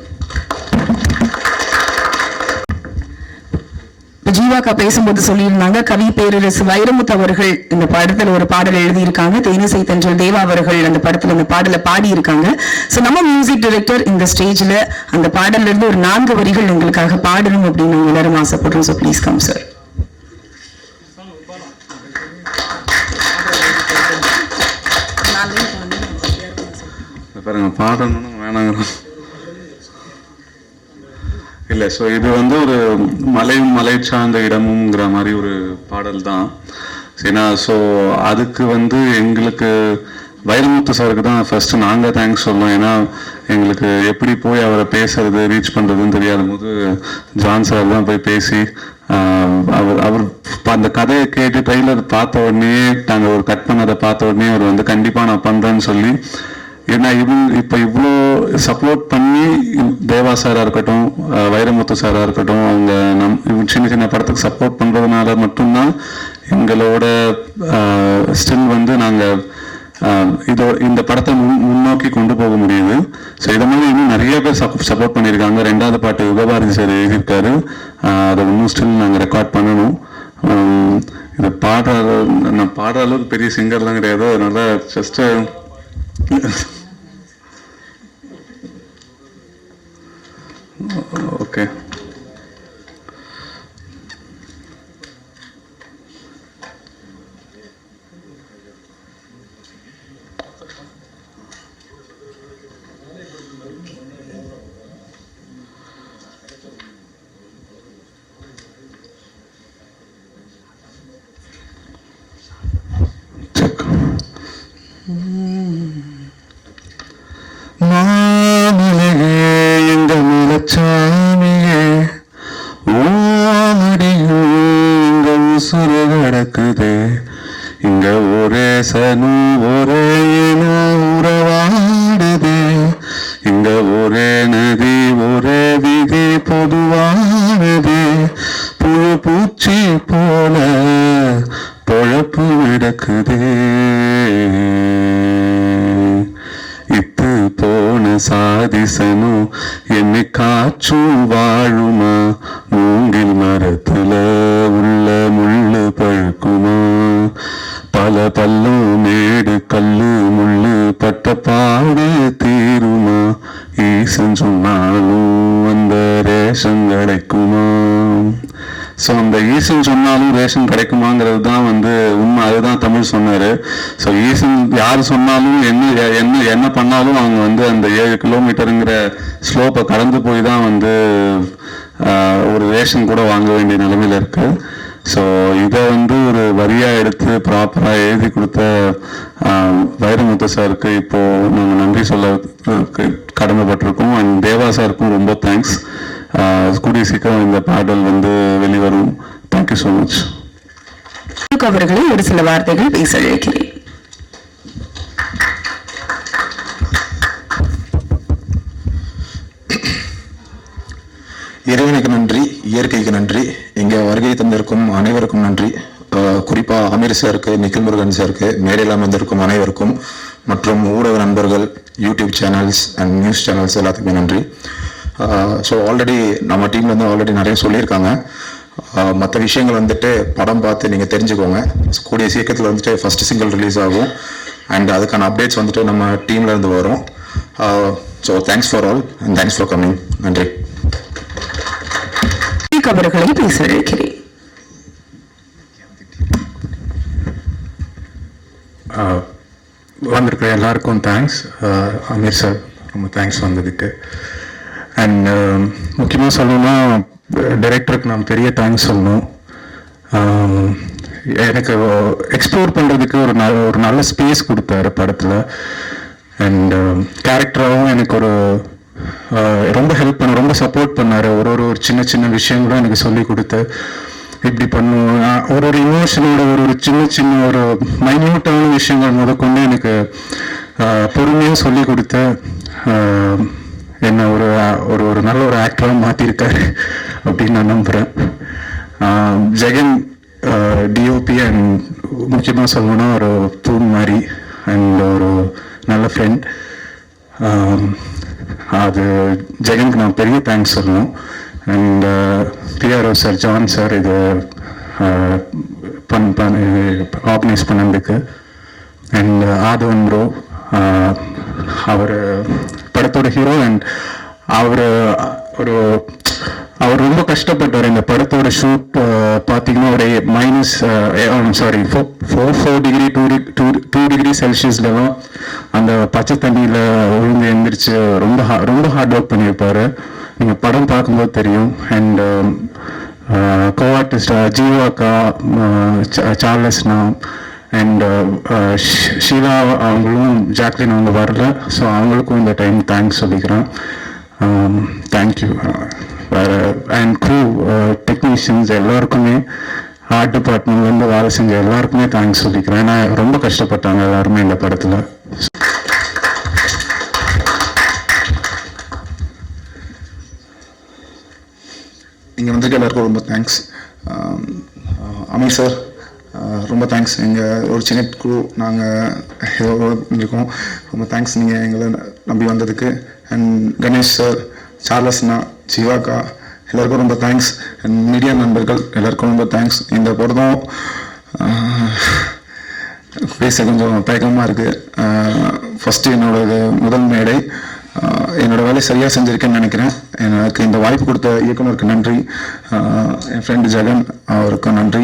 ஜீவாக்கா பேசும்போது சொல்லியிருந்தாங்க, கவி பேரரசு வைரமுத்து அவர்கள் இந்த படத்துல ஒரு பாடல் எழுதியிருக்காங்க. தேனிசை தென்றல் தேவா அவர்கள் அந்த படத்துல அந்த பாடலை பாடி இருக்காங்க. சோ நம்ம மியூசிக் டைரக்டர் இந்த ஸ்டேஜ்ல அந்த பாடல்ல இருந்து ஒரு 4 வரிகள் எங்களுக்காக பாடணும் அப்படின்னு நாங்க எல்லாரும் ஆசைப்படுறோம். So please come sir. பாருங்க, பாடணும்னு வேணாங்கிறோம் இல்லை. ஸோ இது வந்து ஒரு மலை சார்ந்த இடமுங்கிற மாதிரி ஒரு பாடல் தான். சரிண்ணா. ஸோ அதுக்கு வந்து எங்களுக்கு வைரமுத்து சாருக்கு தான் ஃபர்ஸ்ட் நாங்கள் தேங்க்ஸ் சொல்லணும். ஏன்னா எங்களுக்கு எப்படி போய் அவரை பேசுறது ரீச் பண்ணுறதுன்னு தெரியாத போது ஜான் சார் தான் போய் பேசி அவர் அந்த கதையை கேட்டு ட்ரெய்லர் பார்த்த உடனே நாங்கள் ஒரு கட் பண்ணதை பார்த்த உடனே அவர் வந்து கண்டிப்பாக நான் பண்ணுறேன்னு சொல்லி, ஏன்னா இப்போ இவ்வளோ சப்போர்ட் பண்ணி தேவா சாராக இருக்கட்டும், வைரமுத்து சாராக இருக்கட்டும், அவங்க சின்ன சின்ன படத்துக்கு சப்போர்ட் பண்ணுறதுனால மட்டும்தான் எங்களோட ஸ்டில் வந்து நாங்கள் இந்த படத்தை முன்னோக்கி கொண்டு போக முடியுது. ஸோ இதை மாதிரி இன்னும் நிறைய பேர் சப்போர்ட் பண்ணியிருக்காங்க. 2வது பாட்டு யுகபாரதி சார் எழுதியிருக்காரு, அதை இன்னும் ஸ்டில் நாங்கள் ரெக்கார்ட் பண்ணணும். இதை நான் பாடுற அளவுக்கு பெரிய சிங்கர்லாம் கிடையாது, அதனால ஜஸ்ட்டு ஓகே. மாமலையே எங்க மலச்சாமியே, ஓமடியும் இங்க உசுறு கிடக்குதே, இங்க ஒரே சனு ஒரே உறவாடுதே, இங்க ஒரே நதி ஒரே விதி பொதுவானதே, புழு பூச்சி போல பொழப்பு நடக்குதே, இத்து போன சாதிசனும் என்னை காற்றும் வாழுமா, மூங்கில் மரத்துல உள்ள முள்ளு பழுக்குமா, பல பல்லும் மேடு கல்லு முள்ளு பட்ட பாடு தீருமா, ஈசன் சொன்னாலும் அந்த ரேஷன் கிடைக்குமா. ஸோ அந்த ஈசன் சொன்னாலும் ரேஷன் கிடைக்குமாங்கிறது தான் வந்து உண்மை, அதுதான் தமிழ் சொன்னார். ஸோ ஈசன் யார் சொன்னாலும் என்ன பண்ணாலும் அவங்க வந்து அந்த 7 கிலோமீட்டருங்கிற ஸ்லோப்பை கடந்து போய் தான் வந்து ஒரு ரேஷன் கூட வாங்க வேண்டிய நிலைமையில் இருக்கு. ஸோ இதை வந்து ஒரு வரியாக எடுத்து ப்ராப்பராக எழுதி கொடுத்த வைரமுத்து சாருக்கு இப்போது நாங்கள் நன்றி சொல்ல கடமைப்பட்டிருக்கோம். அண்ட் தேவா சாருக்கும் ரொம்ப தேங்க்ஸ். கூடிய சீக்கிரம் இந்த பாடல் வந்து வெளிவரும். Thank you so much. அவர்களை ஒரு சில வார்த்தைகள் பேச அழைக்கிறேன். இறைவனுக்கு நன்றி, இயற்கைக்கு நன்றி, இங்கே வருகை தந்திருக்கும் அனைவருக்கும் நன்றி. குறிப்பாக அமீர் சாருக்கு, நிக்கில் முருகன் சாருக்கு, மேடையில் அமர்ந்திருக்கும் அனைவருக்கும் மற்றும் ஊடக நண்பர்கள், YouTube channels and news channels எல்லாத்துக்குமே நன்றி. ஸோ ஆல்ரெடி நம்ம டீமில் வந்து ஆல்ரெடி நிறைய சொல்லியிருக்காங்க. மற்ற விஷயங்கள் வந்துட்டு படம் பார்த்து நீங்கள் தெரிஞ்சுக்கோங்க. கூடிய சீக்கிரத்தில் வந்துட்டு ஃபஸ்ட்டு சிங்கிள் ரிலீஸ் ஆகும் அண்ட் அதுக்கான அப்டேட்ஸ் வந்துட்டு நம்ம டீமில் இருந்து வரும். So thanks for all and thanks for coming. நன்றி. அவர்களை பேச அழைக்கிறேன். வந்திருக்கிற எல்லாருக்கும் தேங்க்ஸ். அமீர் சார் ரொம்ப தேங்க்ஸ் வந்ததுக்கு. அண்ட் முக்கியமாக சொல்லணும்னா டைரக்டருக்கு நான் பெரிய தேங்க்ஸ் சொல்லணும். எனக்கு எக்ஸ்ப்ளோர் பண்ணுறதுக்கு ஒரு நல்ல ஸ்பேஸ் கொடுத்தாரு படத்தில். அண்ட் கேரக்டராகவும் எனக்கு ரொம்ப ஹெல்ப் பண்ண, ரொம்ப சப்போர்ட் பண்ணார். ஒரு சின்ன சின்ன விஷயங்களும் எனக்கு சொல்லி கொடுத்து இப்படி பண்ணுவோம், ஒரு இமோஷனோட ஒரு சின்ன ஒரு மைன்யூட்டான விஷயங்கள் முதற்கொண்டு எனக்கு பொறுமையாக சொல்லி கொடுத்து என்ன ஒரு நல்ல ஒரு ஆக்டராக மாற்றிருக்காரு அப்படின்னு நான் நம்புகிறேன். ஜெகன் டிஓபி அண்ட் முக்கியமாக சொல்லணும்னா ஒரு தூண் மாதிரி அண்ட் ஒரு நல்ல ஃப்ரெண்ட். அது ஜெகனுக்கு நான் பெரிய தேங்க்ஸ் சொல்லணும். And PRO sir, John sir இது ஆர்கனைஸ் பண்ணதுக்கு. அண்ட் ஆதவன் ப்ரோ, அவர் படத்தோட ஹீரோ. அண்ட் அவர் ரொம்ப கஷ்டப்பட்டார். இந்த படத்தோட ஷூட் பார்த்தீங்கன்னா ஒரு -4 டிகிரி 2 டிகிரி செல்சியஸ்லலாம் அந்த பச்சை தண்ணியில் விழுந்து எழுந்திரிச்சு ரொம்ப ஹார்ட் ஒர்க் பண்ணியிருப்பாரு. நீங்கள் படம் பார்க்கும்போது தெரியும். அண்ட் கோ-ஆர்டிஸ்ட் ஜீவாக்கா, சார்லஸ்னா அண்ட் ஷீலா அவங்களும், ஜாக்லின் அவங்க வரல. ஸோ அவங்களுக்கும் இந்த டைம் தேங்க்ஸ் சொல்லிக்கிறேன். தேங்க்யூ. அண்ட் க்ரூ டெக்னீஷியன்ஸ் எல்லாருக்குமே, ஆர்ட் டிபார்ட்மெண்ட்லேருந்து வேலை செஞ்ச எல்லாருக்குமே தேங்க்ஸ் சொல்லிக்கிறேன். ஏன்னா ரொம்ப கஷ்டப்பட்டாங்க எல்லாருமே இந்த படத்தில். இங்கே வந்திருக்க எல்லாருக்கும் ரொம்ப தேங்க்ஸ். அமீர் சார் ரொம்ப தேங்க்ஸ். எங்கள் ஒரு சின்ன குழு நாங்கள் இருக்கோம், ரொம்ப தேங்க்ஸ் நீங்கள் எங்களை நம்பி வந்ததுக்கு. அண்ட் கணேஷ் சார், சார்லஸ்னா, ஜீவாக்கா எல்லாருக்கும் ரொம்ப தேங்க்ஸ். அண்ட் மீடியா நண்பர்கள் எல்லாருக்கும் ரொம்ப தேங்க்ஸ். இந்த படம் பேச கொஞ்சம் தயக்கமாக இருக்குது. ஃபஸ்ட்டு என்னோட முதல் மேடை. என்னோட வேலை சரியாக செஞ்சுருக்கேன்னு நினைக்கிறேன். எனக்கு இந்த வாய்ப்பு கொடுத்த இயக்குனருக்கு நன்றி, என் ஃப்ரெண்டு ஜெகன் அவருக்கும் நன்றி,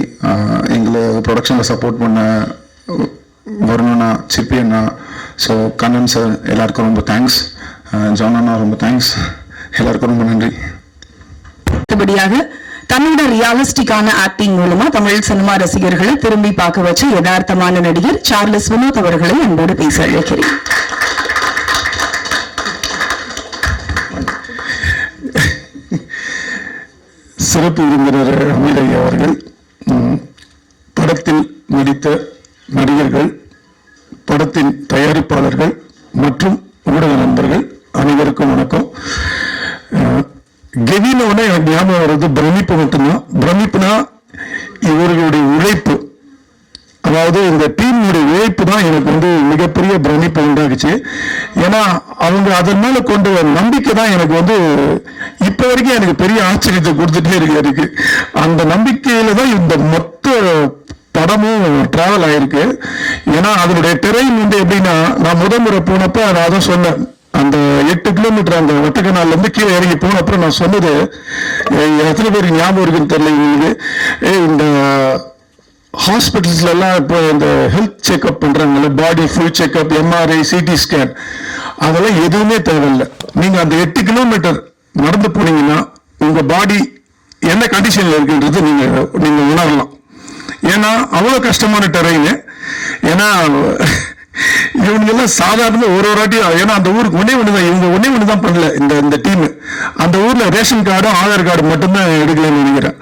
எங்களை ப்ரொடக்ஷனில் சப்போர்ட் பண்ண வருணண்ணா, சிப்பி அண்ணா, ஸோ கண்ணன் சார் எல்லாருக்கும் ரொம்ப தேங்க்ஸ், ஜான் அண்ணா ரொம்ப தேங்க்ஸ், எல்லாருக்கும் ரொம்ப நன்றி. அடுத்தபடியாக தன்னோட ரியாலிஸ்டிக்கான ஆக்டிங் மூலமா தமிழ் சினிமா ரசிகர்களை திரும்பி பார்க்க வச்ச யதார்த்தமான நடிகர் சார்லஸ் வினோத் அவர்களை அன்போடு பேச அழைக்கிறேன். சிறப்பு விருந்தினர் அமீர் அவர்கள், படத்தில் நடித்த நடிகர்கள், படத்தின் தயாரிப்பாளர்கள் மற்றும் ஊடக நண்பர்கள் அனைவருக்கும் வணக்கம். கெவினோட எனக்கு ஞாபகம் வர்றது பிரமிப்பு மட்டும்தான். பிரமிப்புனா இவர்களுடைய உழைப்பு, அதாவது இந்த டீமுடைய உழைப்பு தான் எனக்கு மிகப்பெரிய பிரமிப்பை உண்டாக்குச்சு. ஏன்னா அவங்க அதன் மேல கொண்டு வர நம்பிக்கை தான் எனக்கு இப்ப வரைக்கும் எனக்கு பெரிய ஆச்சரியத்தை கொடுத்துட்டே இருக்கு. அந்த நம்பிக்கையில தான் இந்த மொத்த படமும் டிராவல் ஆயிருக்கு. ஏன்னா அதனுடைய டெரெயின் எப்படின்னா, நான் முறை போனப்ப நான் அதான் சொன்னேன், அந்த 8 கிலோமீட்டர் அந்த வட்டக்கனால இருந்து கீழே இறங்கி போன அப்புறம் நான் சொன்னது, எத்தனை பேருக்கு ஞாபகம் இருக்குன்னு தெரியல உங்களுக்கு, இந்த ஹாஸ்பிட்டல்ஸ்ல எல்லாம் இப்போ இந்த ஹெல்த் செக்அப் பண்றாங்கல்ல, body full checkup, MRI, CT scan, அதெல்லாம் எதுவுமே தேவையில்லை. நீங்க அந்த 8 கிலோமீட்டர் நடந்து போனீங்கன்னா உங்க பாடி என்ன கண்டிஷன்ல இருக்குன்றது நீங்க உணரலாம். ஏன்னா அவ்வளவு கஷ்டமான டெரெயின். ஏன்னா இவங்க எல்லாம் சாதாரண ஒரு வாட்டியும், ஏன்னா அந்த ஊருக்கு ஒன்னே ஒண்ணுதான் பண்ணல இந்த டீம். அந்த ஊர்ல ரேஷன் கார்டும் ஆதார் கார்டு மட்டும்தான் எடுக்கலன்னு நினைக்கிறேன்.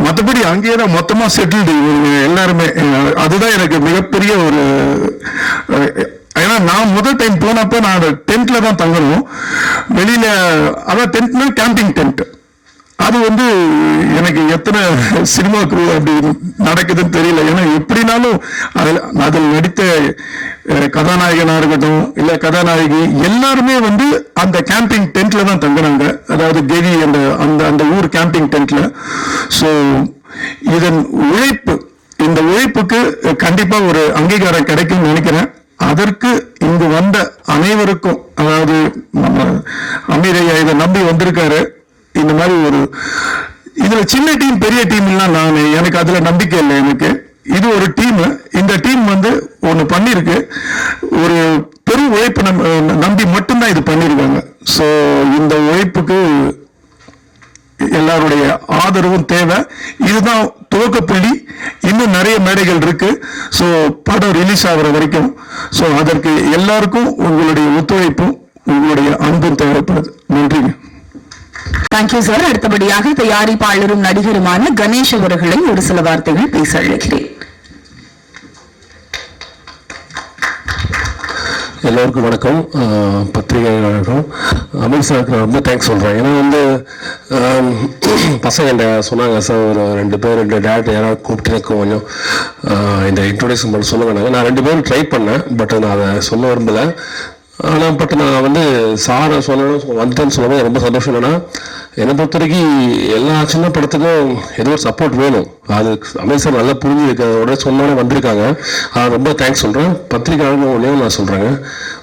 மற்றபடி அங்கேயே தான் மொத்தமா செட்டில்டு எல்லாருமே. அதுதான் எனக்கு மிகப்பெரிய ஒரு, ஏன்னா நான் முதல் டைம் போனப்ப நான் டென்ட்ல தான் தங்கணும் வெளியில. அதான் டென்ட்னா கேம்பிங் டென்ட். அது எனக்கு எத்தனை சினிமா குரூ அப்படி நடக்குதுன்னு தெரியல. ஏன்னா எப்படினாலும் அதில் நடித்த கதாநாயகனா இருக்கட்டும் இல்ல கதாநாயகி எல்லாருமே அந்த கேம்பிங் டென்ட்ல தான் தங்குறாங்க. அதாவது கெவி அந்த ஊர் கேம்பிங் டென்ட்ல. ஸோ இதன் உழைப்பு, இந்த உழைப்புக்கு கண்டிப்பா ஒரு அங்கீகாரம் கிடைக்கும்னு நினைக்கிறேன். அதற்கு இங்கு வந்த அனைவருக்கும், அதாவது அமீரையா இதை நம்பி வந்திருக்காரு. இந்த மாதிரி ஒரு இதுல சின்ன டீம் பெரிய டீம் எல்லாம் எனக்கு அதுல நம்பிக்கை இல்லை. எனக்கு இது ஒரு டீம். இந்த டீம் ஒண்ணு பண்ணிருக்கு, ஒரு பெரும் உழைப்பு நம்பி மட்டும்தான் இது பண்ணிருக்காங்க. ஸோ இந்த உழைப்புக்கு எல்லாருடைய ஆதரவும் தேவை. இதுதான் துவக்க புள்ளி. இன்னும் நிறைய மேடைகள் இருக்கு. ஸோ படம் ரிலீஸ் ஆகிற வரைக்கும் ஸோ அதற்கு எல்லாருக்கும் உங்களுடைய ஒத்துழைப்பும் உங்களுடைய அன்பும் தேவைப்படுது. நன்றிங்க. Thank you sir. அடுத்தபடியாக தயாரிப்பாளரும் நடிகருமான கணேஷ் அவர்களை ஒரு சில வார்த்தைகள் பேச அழைக்கிறேன். எல்லோருக்கும் வணக்கம். பத்திரிகையாளர்களும் அமீர் சாருக்கு நான் ரொம்ப தேங்க்ஸ் சொல்கிறேன். ஏன்னா பசங்க என்கிட்ட சொன்னாங்க, சார் ஒரு 2 பேர் 2 டேரக்டர் யாராவது கூப்பிட்டு கொஞ்சம் இந்த இன்ட்ரோடியூஷன் பண்ண சொல்லுங்க. நான் 2 பேரும் ட்ரை பண்ணேன், பட் நான் அதை சொல்ல விரும்பலை. ஆனால் பட் நான் சாரை சொல்லணும் வந்துட்டேன்னு சொல்லும்போது ரொம்ப சந்தோஷம். என்னன்னா என்னை பொறுத்த வரைக்கும் எல்லா சின்ன படத்துக்கும் ஏதோ ஒரு சப்போர்ட் வேணும். அது அமீர் சார் நல்லா புரிஞ்சுருக்கிறதோட சொன்னோடனே வந்திருக்காங்க. ரொம்ப தேங்க்ஸ் சொல்கிறேன். பத்திரிகையாளர்கள் ஒன்றே நான் சொல்கிறேங்க,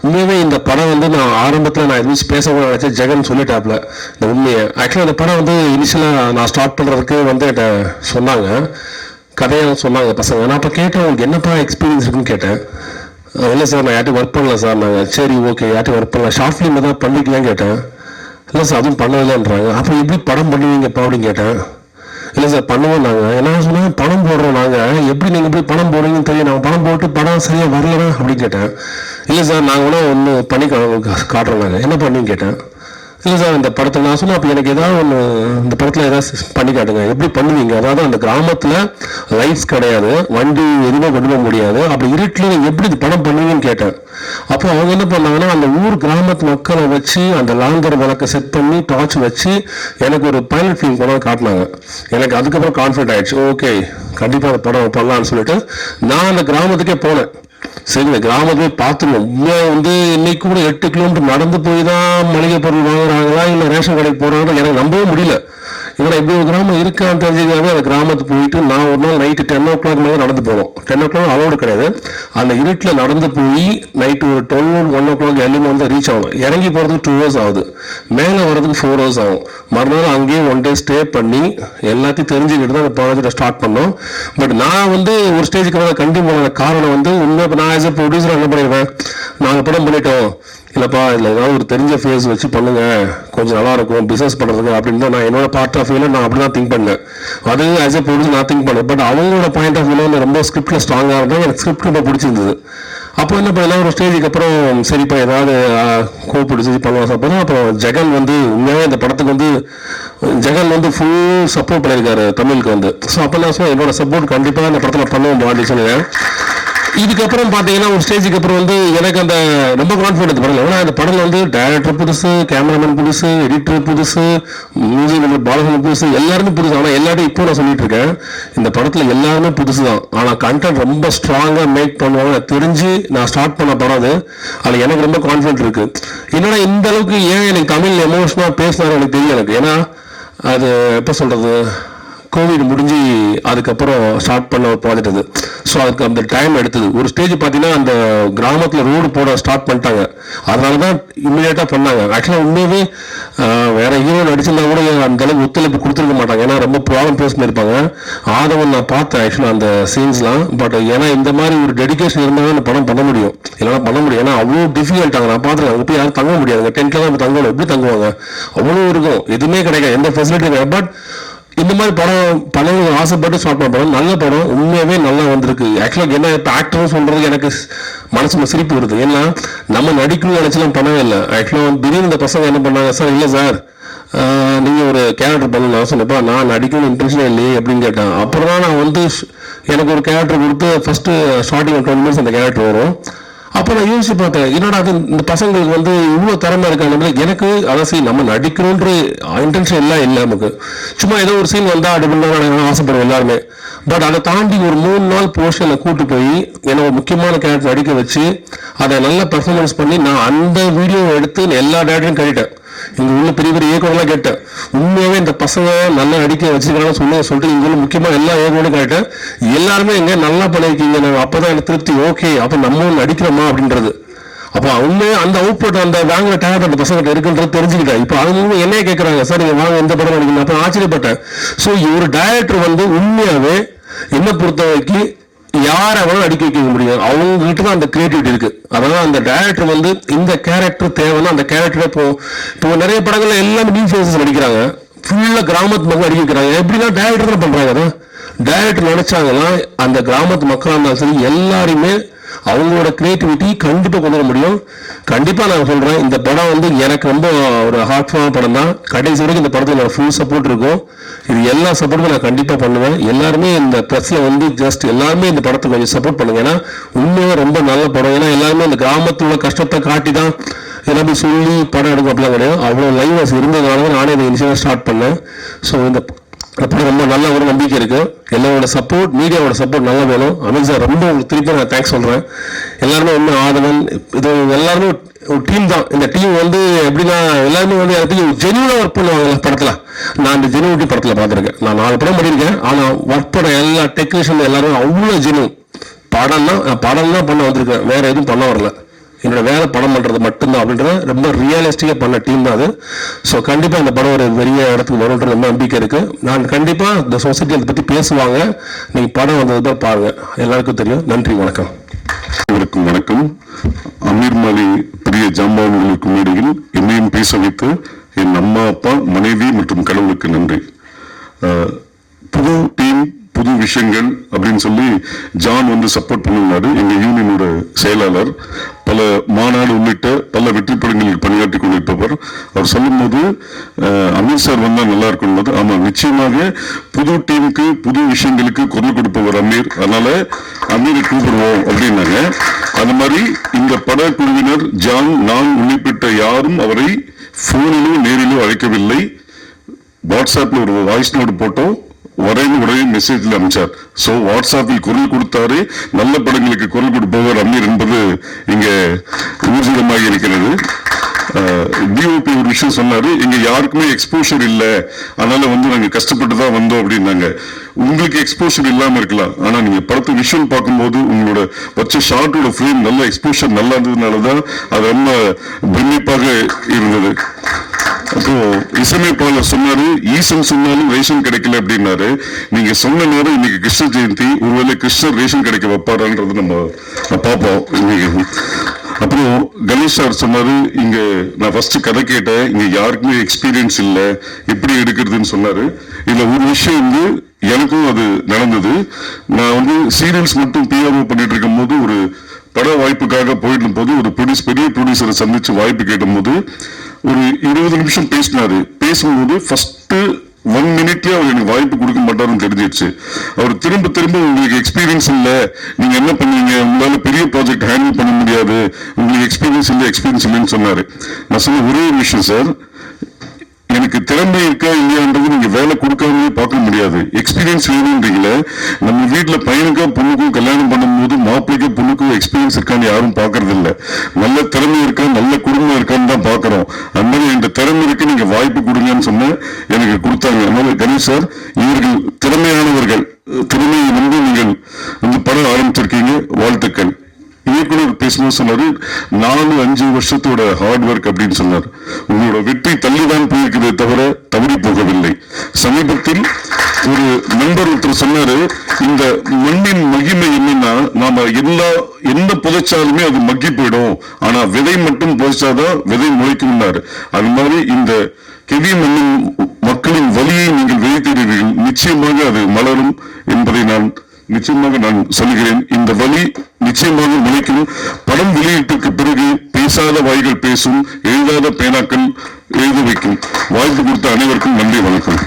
உண்மையாகவே இந்த படம் நான் ஆரம்பத்தில் நான் எதுவும் பேசக்கூட நினச்சேன். ஜெகன் சொல்லிட்டாப்ல இந்த உண்மையை. ஆக்சுவலாக இந்த படம் இனிஷியலாக நான் ஸ்டார்ட் பண்ணுறதுக்கு என்கிட்ட சொன்னாங்க, கதையாக சொன்னாங்க பசங்க. நான் அப்போ கேட்டேன், உங்களுக்கு என்னப்பா எக்ஸ்பீரியன்ஸ் இருக்குன்னு கேட்டேன். இல்லை சார் நான் யார்ட்டும் ஒர்க் பண்ணல சார். நாங்கள் சரி ஓகே யார்ட்டும் ஒர்க் பண்ணல, ஷார்ட் ஃபிலிம் தான் பண்ணிக்கலான்னு கேட்டேன். இல்லை சார் அதுவும் பண்ணலைன்றாங்க. அப்போ எப்படி படம் பண்ணுவீங்கப்பா அப்படின்னு கேட்டேன். இல்லை சார் பண்ணுவோம் நாங்கள். என்ன சொன்னாங்க, பணம் போடுறோம் நாங்கள். எப்படி நீங்கள் எப்படி பணம் போடுறீங்கன்னு தெரியும், நாங்கள் பணம் போட்டு படம் சரியாக வரலன்னா அப்படின்னு கேட்டேன். இல்லை சார் நாங்கள் ஒன்று பண்ணி காட்டுறோம் நாங்கள். என்ன பண்ணீங்கன்னு கேட்டேன். இல்லை சார் இந்த படத்தில் நான் சொன்னேன், அப்போ எனக்கு ஏதாவது ஒன்று இந்த படத்தில் ஏதாவது பண்ணி காட்டுங்க, எப்படி பண்ணுவீங்க, அதாவது அந்த கிராமத்தில் லைட்ஸ் கிடையாது, வண்டி எதுவுமே கொண்டு போக முடியாது, அப்படி இருட்டில் எப்படி இது படம் பண்ணுவீங்கன்னு கேட்டேன். அப்போ அவங்க என்ன பண்ணாங்கன்னா அந்த ஊர் கிராமத்து மக்களை வச்சு அந்த லாந்தர் விளக்கை செட் பண்ணி டார்ச் வச்சு எனக்கு ஒரு பைலட் ஃபிலிம் படம் காட்டினாங்க. எனக்கு அதுக்கப்புறம் கான்ஃபிடென்ட் ஆயிடுச்சு, ஓகே கண்டிப்பாக அந்த படம் பண்ணலான்னு சொல்லிட்டு நான் அந்த கிராமத்துக்கே போனேன். சரி இந்த கிராமத்தை போய் பார்த்துருவோம். உண்மையாக இன்னைக்கு கூட 8 கிலோமீட்டர் நடந்து போய் தான் மளிகை பொருள் வாங்குறாங்களா இல்லை ரேஷன் கடைக்கு போகிறாங்களா எனக்கு நம்பவே முடியல. இதில் இப்படி ஒரு கிராமம் இருக்கான்னு தெரிஞ்சுக்காவே அந்த கிராமத்துக்கு போயிட்டு நான் ஒரு நாள் நைட்டு 10 o'clock மேலே நடந்து போனோம். 10 o'clock அலோடு கிடையாது. அந்த இருட்டில் நடந்து போய் நைட்டு ஒரு 12-1 o'clock எல்லாம் ரீச் ஆகும். இறங்கி போகிறதுக்கு 2 hours ஆகுது, மேலே வர்றதுக்கு 4 hours ஆகும். மறுநாள் அங்கேயே 1 day ஸ்டே பண்ணி எல்லாத்தையும் தெரிஞ்சுக்கிட்டு தான் அந்த ப்ராஜெக்டை ஸ்டார்ட் பண்ணோம். பட் நான் ஒரு ஸ்டேஜுக்கு மேலே கண்டிப்பாக போன காரணம் உண்மை. இப்போ நான் ஆஸ் எ ப்ரொடியூசர் என்ன பண்ணிடுவேன், நாங்கள் படம் பண்ணிட்டோம், இல்லைப்பா இதில் ஏதாவது ஒரு தெரிஞ்ச ஃபேஸ் வச்சு பண்ணுங்க, கொஞ்சம் நல்லா இருக்கும் பிஸ்னஸ் பண்ணுறதுக்கு அப்படின்னு தான் நான் என்னோட பார்ட் ஆஃப் வியூவில் நான் அப்படி தான் திங்க் பண்ணேன். அது ஆஸ் எ ப்ரொடியூசர் நான் திங்க் பண்ணேன். பட் அவங்களோட பாயிண்ட் ஆஃப் வியூவில் ரொம்ப ஸ்கிரிப்டில் ஸ்ட்ராங்காக இருந்தால் எனக்கு ஸ்கிரிப்ட் ரொம்ப பிடிச்சிருந்தது. அப்போ என்ன பண்ணலாம், ஒரு ஸ்டேஜுக்கு அப்புறம் சரிப்பா ஏதாவது பிடிச்சி பண்ணுவோம். அப்புறம் ஜெகன் உண்மையாகவே இந்த படத்துக்கு ஜெகன் ஃபுல் சப்போர்ட் பண்ணியிருக்காரு தமிழுக்கு ஸோ அப்போ நான் சொன்னேன் என்னோட சப்போர்ட் கண்டிப்பாக இந்த படத்தில் பண்ணுவோம் அப்படின்னு சொன்னேன். இதுக்கப்புறம் பார்த்தீங்கன்னா ஒரு ஸ்டேஜுக்கு அப்புறம் எனக்கு அந்த ரொம்ப கான்ஃபிடன்ஸ் படல. ஏன்னா அந்த படத்தில் டைரக்டர் புதுசு, கேமராமேன் புதுசு, எடிட்டர் புதுசு, மியூசிக் பாலகன் புதுசு, எல்லாருமே புதுசு. ஆனால் எல்லாரும் இப்போ நான் சொல்லிட்டு இருக்கேன் இந்த படத்தில் எல்லாருமே புதுசு தான். ஆனால் கண்டென்ட் ரொம்ப ஸ்ட்ராங்காக மேக் பண்ணுவாங்க தெரிஞ்சு நான் ஸ்டார்ட் பண்ண படம் அது. அதில் எனக்கு ரொம்ப கான்ஃபிடென்ட் இருக்கு. என்னன்னா இந்த அளவுக்கு ஏன் எனக்கு தமிழ் எமோஷனாக பேசினாரு எனக்கு தெரியும் எனக்கு. ஏன்னா அது எப்போ சொல்றது, கோவிட் முடிஞ்சு அதுக்கப்புறம் ஸ்டார்ட் பண்ண ஒரு ப்ராஜெக்ட் அது. ஸோ அதுக்கு அந்த டைம் எடுத்தது. ஒரு ஸ்டேஜ் பார்த்தீங்கன்னா அந்த கிராமத்தில் ரோடு போட ஸ்டார்ட் பண்ணிட்டாங்க, அதனால தான் இம்மிடியேட்டாக பண்ணாங்க. ஆக்சுவலாக உண்மையாகவே வேற ஹீரோ நடிச்சிருந்தா கூட அந்த அளவுக்கு ஒத்துழைப்பு கொடுத்துருக்க மாட்டாங்க, ஏன்னா ரொம்ப ப்ராப்ளம் பேஸ் பண்ணியிருப்பாங்க. ஆதவன் நான் பார்த்தேன் ஆக்சுவலாக அந்த சீன்ஸ்லாம். பட் ஏன்னா இந்த மாதிரி ஒரு டெடிகேஷன் இருந்தாலும் அந்த படம் பண்ண முடியும், இல்லைனா பண்ண முடியும். ஏன்னா அவ்வளோ டிஃபிகல்ட்டாங்க. நான் பார்த்துருக்கேன் அங்கே போய் யாரும் தங்க முடியாது, டென்ட்டில் தான் தங்கணும், எப்படி தங்குவாங்க, அவ்வளோ இருக்கும், எதுவுமே கிடைக்காது, எந்த ஃபெசிலிட்டி கிடையாது. பட் இந்த மாதிரி படம் பண்ணணும் ஆசைப்பட்டு ஸ்டார்ட் பண்ண படம், நல்ல படம், உண்மையாகவே நல்லா வந்திருக்கு. ஆக்சுவலாக என்ன இப்போ ஆக்டர்னு சொல்கிறது எனக்கு மனசுல சிரிப்பு வருது. ஏன்னா நம்ம நடிக்கணும்னு நினச்சலாம் பண்ணவே இல்லை. ஆக்சுவலாக திடீர்னு இந்த பசங்க என்ன பண்ணாங்க, சார் இல்லை சார் நீங்கள் ஒரு கேரக்டர் பண்ணணும், நான் சொன்னப்பா நான் நடிக்கணும்னு இன்ட்ரெஸ்டே இல்லையே அப்படின்னு கேட்டேன். அப்புறம் தான் நான் எனக்கு ஒரு கேரக்டர் கொடுத்து ஃபஸ்ட்டு ஸ்டார்டிங் 20 minutes அந்த கேரக்டர் வரும். அப்போ நான் யோசிச்சு பார்த்தேன், என்னடா அது இந்த பசங்களுக்கு இவ்வளோ திறமை இருக்காங்க. எனக்கு அதான் நம்ம நடிக்கணுன்ற இன்டென்ஷன் எல்லாம் இல்லை நமக்கு. சும்மா ஏதோ ஒரு சீன் வந்தால் அப்படி பண்ண ஆசைப்படுவோம் எல்லாருமே. பட் அதை தாண்டி ஒரு 3 நாள் போர்ஷனில் கூட்டு போய் என்னை ஒரு முக்கியமான கேரக்டர் நடிக்க வச்சு அதை நல்லா பெர்ஃபார்மன்ஸ் பண்ணி நான் அந்த வீடியோவை எடுத்து எல்லா டேரக்டரையும் கேட்டேன். இங்கே உள்ள பெரிய பெரிய இயக்குனர்லாம் கேட்டேன், உண்மையாகவே இந்த பசங்க நல்லா நடிக்க வச்சுருக்காங்கன்னு சொல்லிட்டு இங்கே உள்ள முக்கியமாக எல்லா இயக்குனரும் கேட்டேன். எல்லாருமே எங்கே நல்லா பண்ணியிருக்கீங்க, நான் அப்போ தான் எனக்கு திருப்தி. ஓகே அப்போ நம்ம நடிக்கிறோமா அப்படின்றது. அப்போ உண்மையாக அந்த அவுட்புட் அந்த வாங்குற டேலண்ட் அந்த பசங்கிட்ட இருக்குன்றது தெரிஞ்சுக்கிட்டேன். இப்போ அவங்க என்னையே கேட்குறாங்க, சார் நீங்கள் வாங்க எந்த படம் நடிக்கணும், அப்போ ஆச்சரியப்பட்டேன். ஸோ ஒரு டைரக்டர் உண்மையாகவே என்னை பொறுத்த வரைக்கும் யாரை வேணாலும் அடிக்க வைக்க முடியும், அவங்க கிட்ட தான் அந்த கிரியேட்டிவிட்டி இருக்கு. அதனால அந்த டைரக்டர் இந்த கேரக்டர் தேவைன்னா அந்த கேரக்டரை இப்போ நிறைய படங்கள்ல எல்லாமே நியூ ஃபேஸஸ் நடிக்கிறாங்க, ஃபுல்லா கிராமத்து மக்கள் அடிக்க வைக்கிறாங்க. எப்படின்னா டைரக்டர் தான் பண்றாங்க. அதான் டைரக்டர் நினைச்சாங்கன்னா அந்த கிராமத்து மக்களாக இருந்தாலும் சரி எல்லாருமே அவங்களோட கிரியேட்டிவிட்டி கண்டிப்பாக கொண்டு வர முடியும். கண்டிப்பாக நான் சொல்கிறேன், இந்த படம் எனக்கு ரொம்ப ஒரு ஹார்ட்ஃபுல்லான படம் தான். கடைசி வரைக்கும் இந்த படத்தில் என்னோட ஃபுல் சப்போர்ட் இருக்கும். இது எல்லா சப்போர்ட்டுமே நான் கண்டிப்பாக பண்ணுவேன். எல்லாருமே இந்த ப்ரெஸ்ஸில் ஜஸ்ட் எல்லாருமே இந்த படத்துக்கு கொஞ்சம் சப்போர்ட் பண்ணுங்க. ஏன்னா உண்மையாக ரொம்ப நல்ல படம். ஏன்னா எல்லாருமே இந்த கிராமத்தோட கஷ்டத்தை காட்டி தான் எல்லாமே சொல்லி படம் எடுக்கும் அப்படிலாம் கிடையாது. அவ்வளோ லைவ்னஸ் இருந்ததுனால தான் நானே இதை இனிஷியலாக ஸ்டார்ட் பண்ணேன். ஸோ இந்த படம் ரொம்ப நல்ல ஒரு நம்பிக்கை இருக்கு. எல்லாரோட சப்போர்ட், மீடியாவோட சப்போர்ட் நல்லா வேணும். அமித் சார் ரொம்ப உங்களுக்கு திருப்பி நான் தேங்க்ஸ் சொல்றேன். எல்லாருமே ஆதவன் இது எல்லாருமே ஒரு டீம் தான். இந்த டீம் எப்படின்னா எல்லாருமே எல்லாத்தையும் ஜெனியூனா ஒர்க் பண்ணுவாங்க படத்துல. நான் இந்த ஜெனியூட்டி படத்துல பார்த்துருக்கேன். நான் 4 படம் பண்ணியிருக்கேன். ஆனா ஒர்க் பண்ண எல்லா டெக்னீஷியன் எல்லாரும் அவ்வளோ ஜெனியூ. படம் தான் பண்ண வந்திருக்கேன், வேற எதுவும் பண்ண வரல. என்னோட வேலை படம் பண்ணுறது மட்டும்தான் அப்படின்றத ரொம்ப ரியலிஸ்டிக்காக பண்ண டீம் தான் அது. ஸோ கண்டிப்பாக இந்த படம் ஒரு பெரிய இடத்துக்கு வரும்ன்ற ரொம்ப நம்பிக்கை இருக்குது. நான் கண்டிப்பாக இந்த சொசைட்டி அதை பற்றி பேசுவாங்க. நீங்கள் படம் வந்தது தான் பாருங்கள், எல்லாருக்கும் தெரியும். நன்றி, வணக்கம். அனைவருக்கும் வணக்கம். அமீர் மாலி பெரிய ஜாம்பவான்களுக்கு மேடையில் என்னையும் பேச வைத்து என் அம்மா, அப்பா, மனைவி மற்றும் கடவுளுக்கு நன்றி. புது டீம், புது விஷயங்கள் அப்படின்னு சொல்லி ஜான் வந்து சப்போர்ட் பண்ணுவாரு. எங்க யூனியனோட செயலாளர், பல மாநாடு உள்ளிட்ட பல வெற்றி படங்களில் பணியாற்றி கொண்டிருப்பவர். அவர் சொல்லும் போது அமீர் சார் வந்தா நல்லா இருக்கும் போது, ஆமா நிச்சயமாக புது டீமுக்கு புது விஷயங்களுக்கு குரல் கொடுப்பவர் அமீர், அதனால அமீரை கூப்பிடுவோம் அப்படின்னாங்க. அந்த மாதிரி இந்த படக்குழுவினர் ஜான், நான் உள்ளிட்ட யாரும் அவரை போனிலோ நேரிலோ அழைக்கவில்லை. வாட்ஸ்அப்ல ஒரு வாய்ஸ் நோட் போட்டோம், உடனே மெசேஜ்ல அமைச்சார். சோ வாட்ஸ்அப்பில் குரல் கொடுத்தாரு. நல்ல படங்களுக்கு குரல் கொடுப்பவர் அமீர் என்பது இங்க ஊர்ஜிதமாக இருக்கிறது. டிஓபி ஒரு விஷயம் சொன்னாரு, எங்க யாருக்குமே எக்ஸ்போஷர் இல்ல, அதனால வந்து நாங்க கஷ்டப்பட்டு தான் வந்தோம் அப்படின்னாங்க. உங்களுக்கு எக்ஸ்போஷர் இல்லாம இருக்கலாம், ஆனா நீங்க படத்தை விஷுவல் பார்க்கும்போது உங்களோட வச்ச ஷார்ட்டோட ஃப்ரேம் நல்ல எக்ஸ்போஷர் நல்லா இருந்ததுனாலதான் அது ரொம்ப பிரமிப்பாக இருந்தது. அப்போ இசையமைப்பாளர் சொன்னாரு, ஈசன் சொன்னாலும் ரேஷன் கிடைக்கல அப்படின்னாரு. நீங்க சொன்ன நேரம் இன்னைக்கு கிருஷ்ண ஜெயந்தி, ஒருவேளை கிருஷ்ணர் ரேஷன் கிடைக்க வைப்பாரான்றது நம்ம பார்ப்போம் இன்னைக்கு. அப்புறம் கணேஷ் சார் சொன்னாரு, இங்க நான் ஃபர்ஸ்ட் கதை கேட்டேன், இங்க யாருக்குமே எக்ஸ்பீரியன்ஸ் இல்ல, எப்படி எடுக்கிறதுன்னு சொன்னாரு. இதுல ஒரு விஷயம் வந்து எனக்கும் அது நடந்தது. நான் வந்து சீரியல்ஸ் மட்டும் பிஆர்ஓ பண்ணிட்டு இருக்கும் போது ஒரு பட வாய்ப்புக்காக போயிடும் போது ஒரு பெரிய ப்ரொடியூசரை சந்திச்சு வாய்ப்பு கேட்டும் போது ஒரு 20 நிமிஷம் பேசினாரு. பேசும்போது ஃபர்ஸ்ட் 1 மினிட்லயே அவர் எனக்கு வாய்ப்பு கொடுக்க மாட்டாருன்னு தெரிஞ்சிருச்சு. அவர் திரும்ப உங்களுக்கு எக்ஸ்பீரியன்ஸ் இல்ல, நீங்க என்ன பண்ணீங்க, உங்களால பெரிய ப்ராஜெக்ட் ஹேண்டில் பண்ண முடியாது, உங்களுக்கு எக்ஸ்பீரியன்ஸ் இல்லைன்னு சொன்னாரு. நான் சொன்ன ஒரே விஷயம் சார், எனக்கு திறமை இருக்கா இல்லையான்றது நீங்க வேலை கொடுக்காமலே பார்க்க முடியாது. எக்ஸ்பீரியன்ஸ் வேணும்ன்றீங்களே, நம்ம வீட்டுல பையனுக்கும் பொண்ணுக்கும் கல்யாணம் பண்ணும்போது மாப்பிள்ளைக்கும் பொண்ணுக்கும் எக்ஸ்பீரியன்ஸ் இருக்கான்னு யாரும் பாக்குறது இல்ல. நல்ல திறமை இருக்கா, நல்ல குடும்பம் இருக்கான்னு தான் பாக்குறோம். அந்த மாதிரி இந்த திறமை இருக்கு, நீங்க வாய்ப்பு கொடுங்கன்னு சொன்ன எனக்கு கொடுத்தாங்க. அதனால கணேஷ் சார், இவர்கள் திறமையானவர்கள், திறமையை வந்து நீங்கள் வந்து படம் ஆரம்பிச்சிருக்கீங்க, வாழ்த்துக்கள். இயக்குனர் பேசும்போது சொன்னாரு, 4-5 வருஷத்தோட ஹார்ட் ஒர்க் அப்படின்னு சொன்னார். உங்களோட வெற்றி தள்ளிதான் போயிருக்கிறதே தவிர தவறி போகவில்லை. சமீபத்தில் ஒரு நண்பர் ஒருத்தர் சொன்னாரு, இந்த மண்ணின் மகிமை என்னன்னா, நாம என்ன புதைச்சாலுமே அது மக்கி போயிடும், ஆனா விதை மட்டும் புதைச்சாதான் விதை முளைக்கும்னாரு. அது மாதிரி இந்த கெவி மண்ணின் மக்களின் வலியை நீங்கள் விதைத்தீர்கள், நிச்சயமாக அது மலரும் என்பதை நிச்சயமாக நான் சொல்கிறேன். இந்த வழி நிச்சயமாக முளைக்கும். படம் வெளியீட்டுக்கு பிறகு பேசாத வாய்கள் பேசும், எழுதாத பேனாக்கள் எழுத வைக்கும். வாய்ப்பு கொடுத்த அனைவருக்கும் நன்றி, வணக்கம்.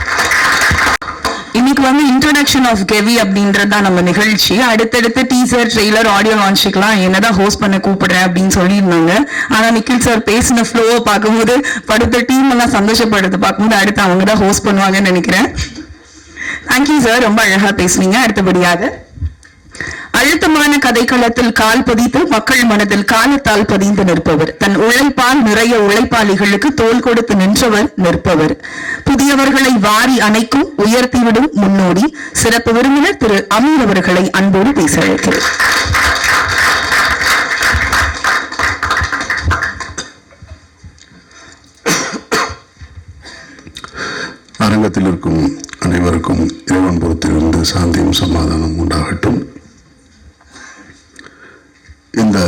இன்னைக்கு வந்து இன்ட்ரோடக்ஷன் ஆஃப் கெவி அப்படின்றதுதான் நம்ம நிகழ்ச்சி. அடுத்தடுத்து டீசர், ட்ரெய்லர், ஆடியோ லான்ச்சுக்கெல்லாம் என்னதான் ஹோஸ்ட் பண்ண கூப்பிடுறேன் அப்படின்னு சொல்லியிருந்தாங்க. ஆனா நிக்கில் சார் பேசின ஃப்ளோவை பார்க்கும்போது, படுத்த டீம் எல்லாம் சந்தோஷப்படுறதை பார்க்கும்போது அடுத்து அவங்க தான் ஹோஸ்ட் பண்ணுவாங்கன்னு நினைக்கிறேன். தேங்க்யூ சார், ரொம்ப அழகா பேசுனீங்க. அடுத்தபடியாக அழுத்தமான கதைக்களத்தில் கால் பதித்து மக்கள் மனதில் காலத்தால் பதிந்து நிற்பவர், தன் உழைப்பால் நிறைய உழைப்பாளிகளுக்கு தோள் கொடுத்து நின்றவர் நிற்பவர், புதியவர்களை வாரி அணைக்கும் உயர்த்திவிடும் முன்னோடி, சிறப்பு விருந்தினர் திரு அமீர் அவர்களை அன்போடு பேச அழைக்கிறேன். அரங்கத்தில் இருக்கும் அனைவருக்கும் இறைவன் புறத்திலிருந்து சாந்தியும் சமாதானம் உண்டாகட்டும். இந்த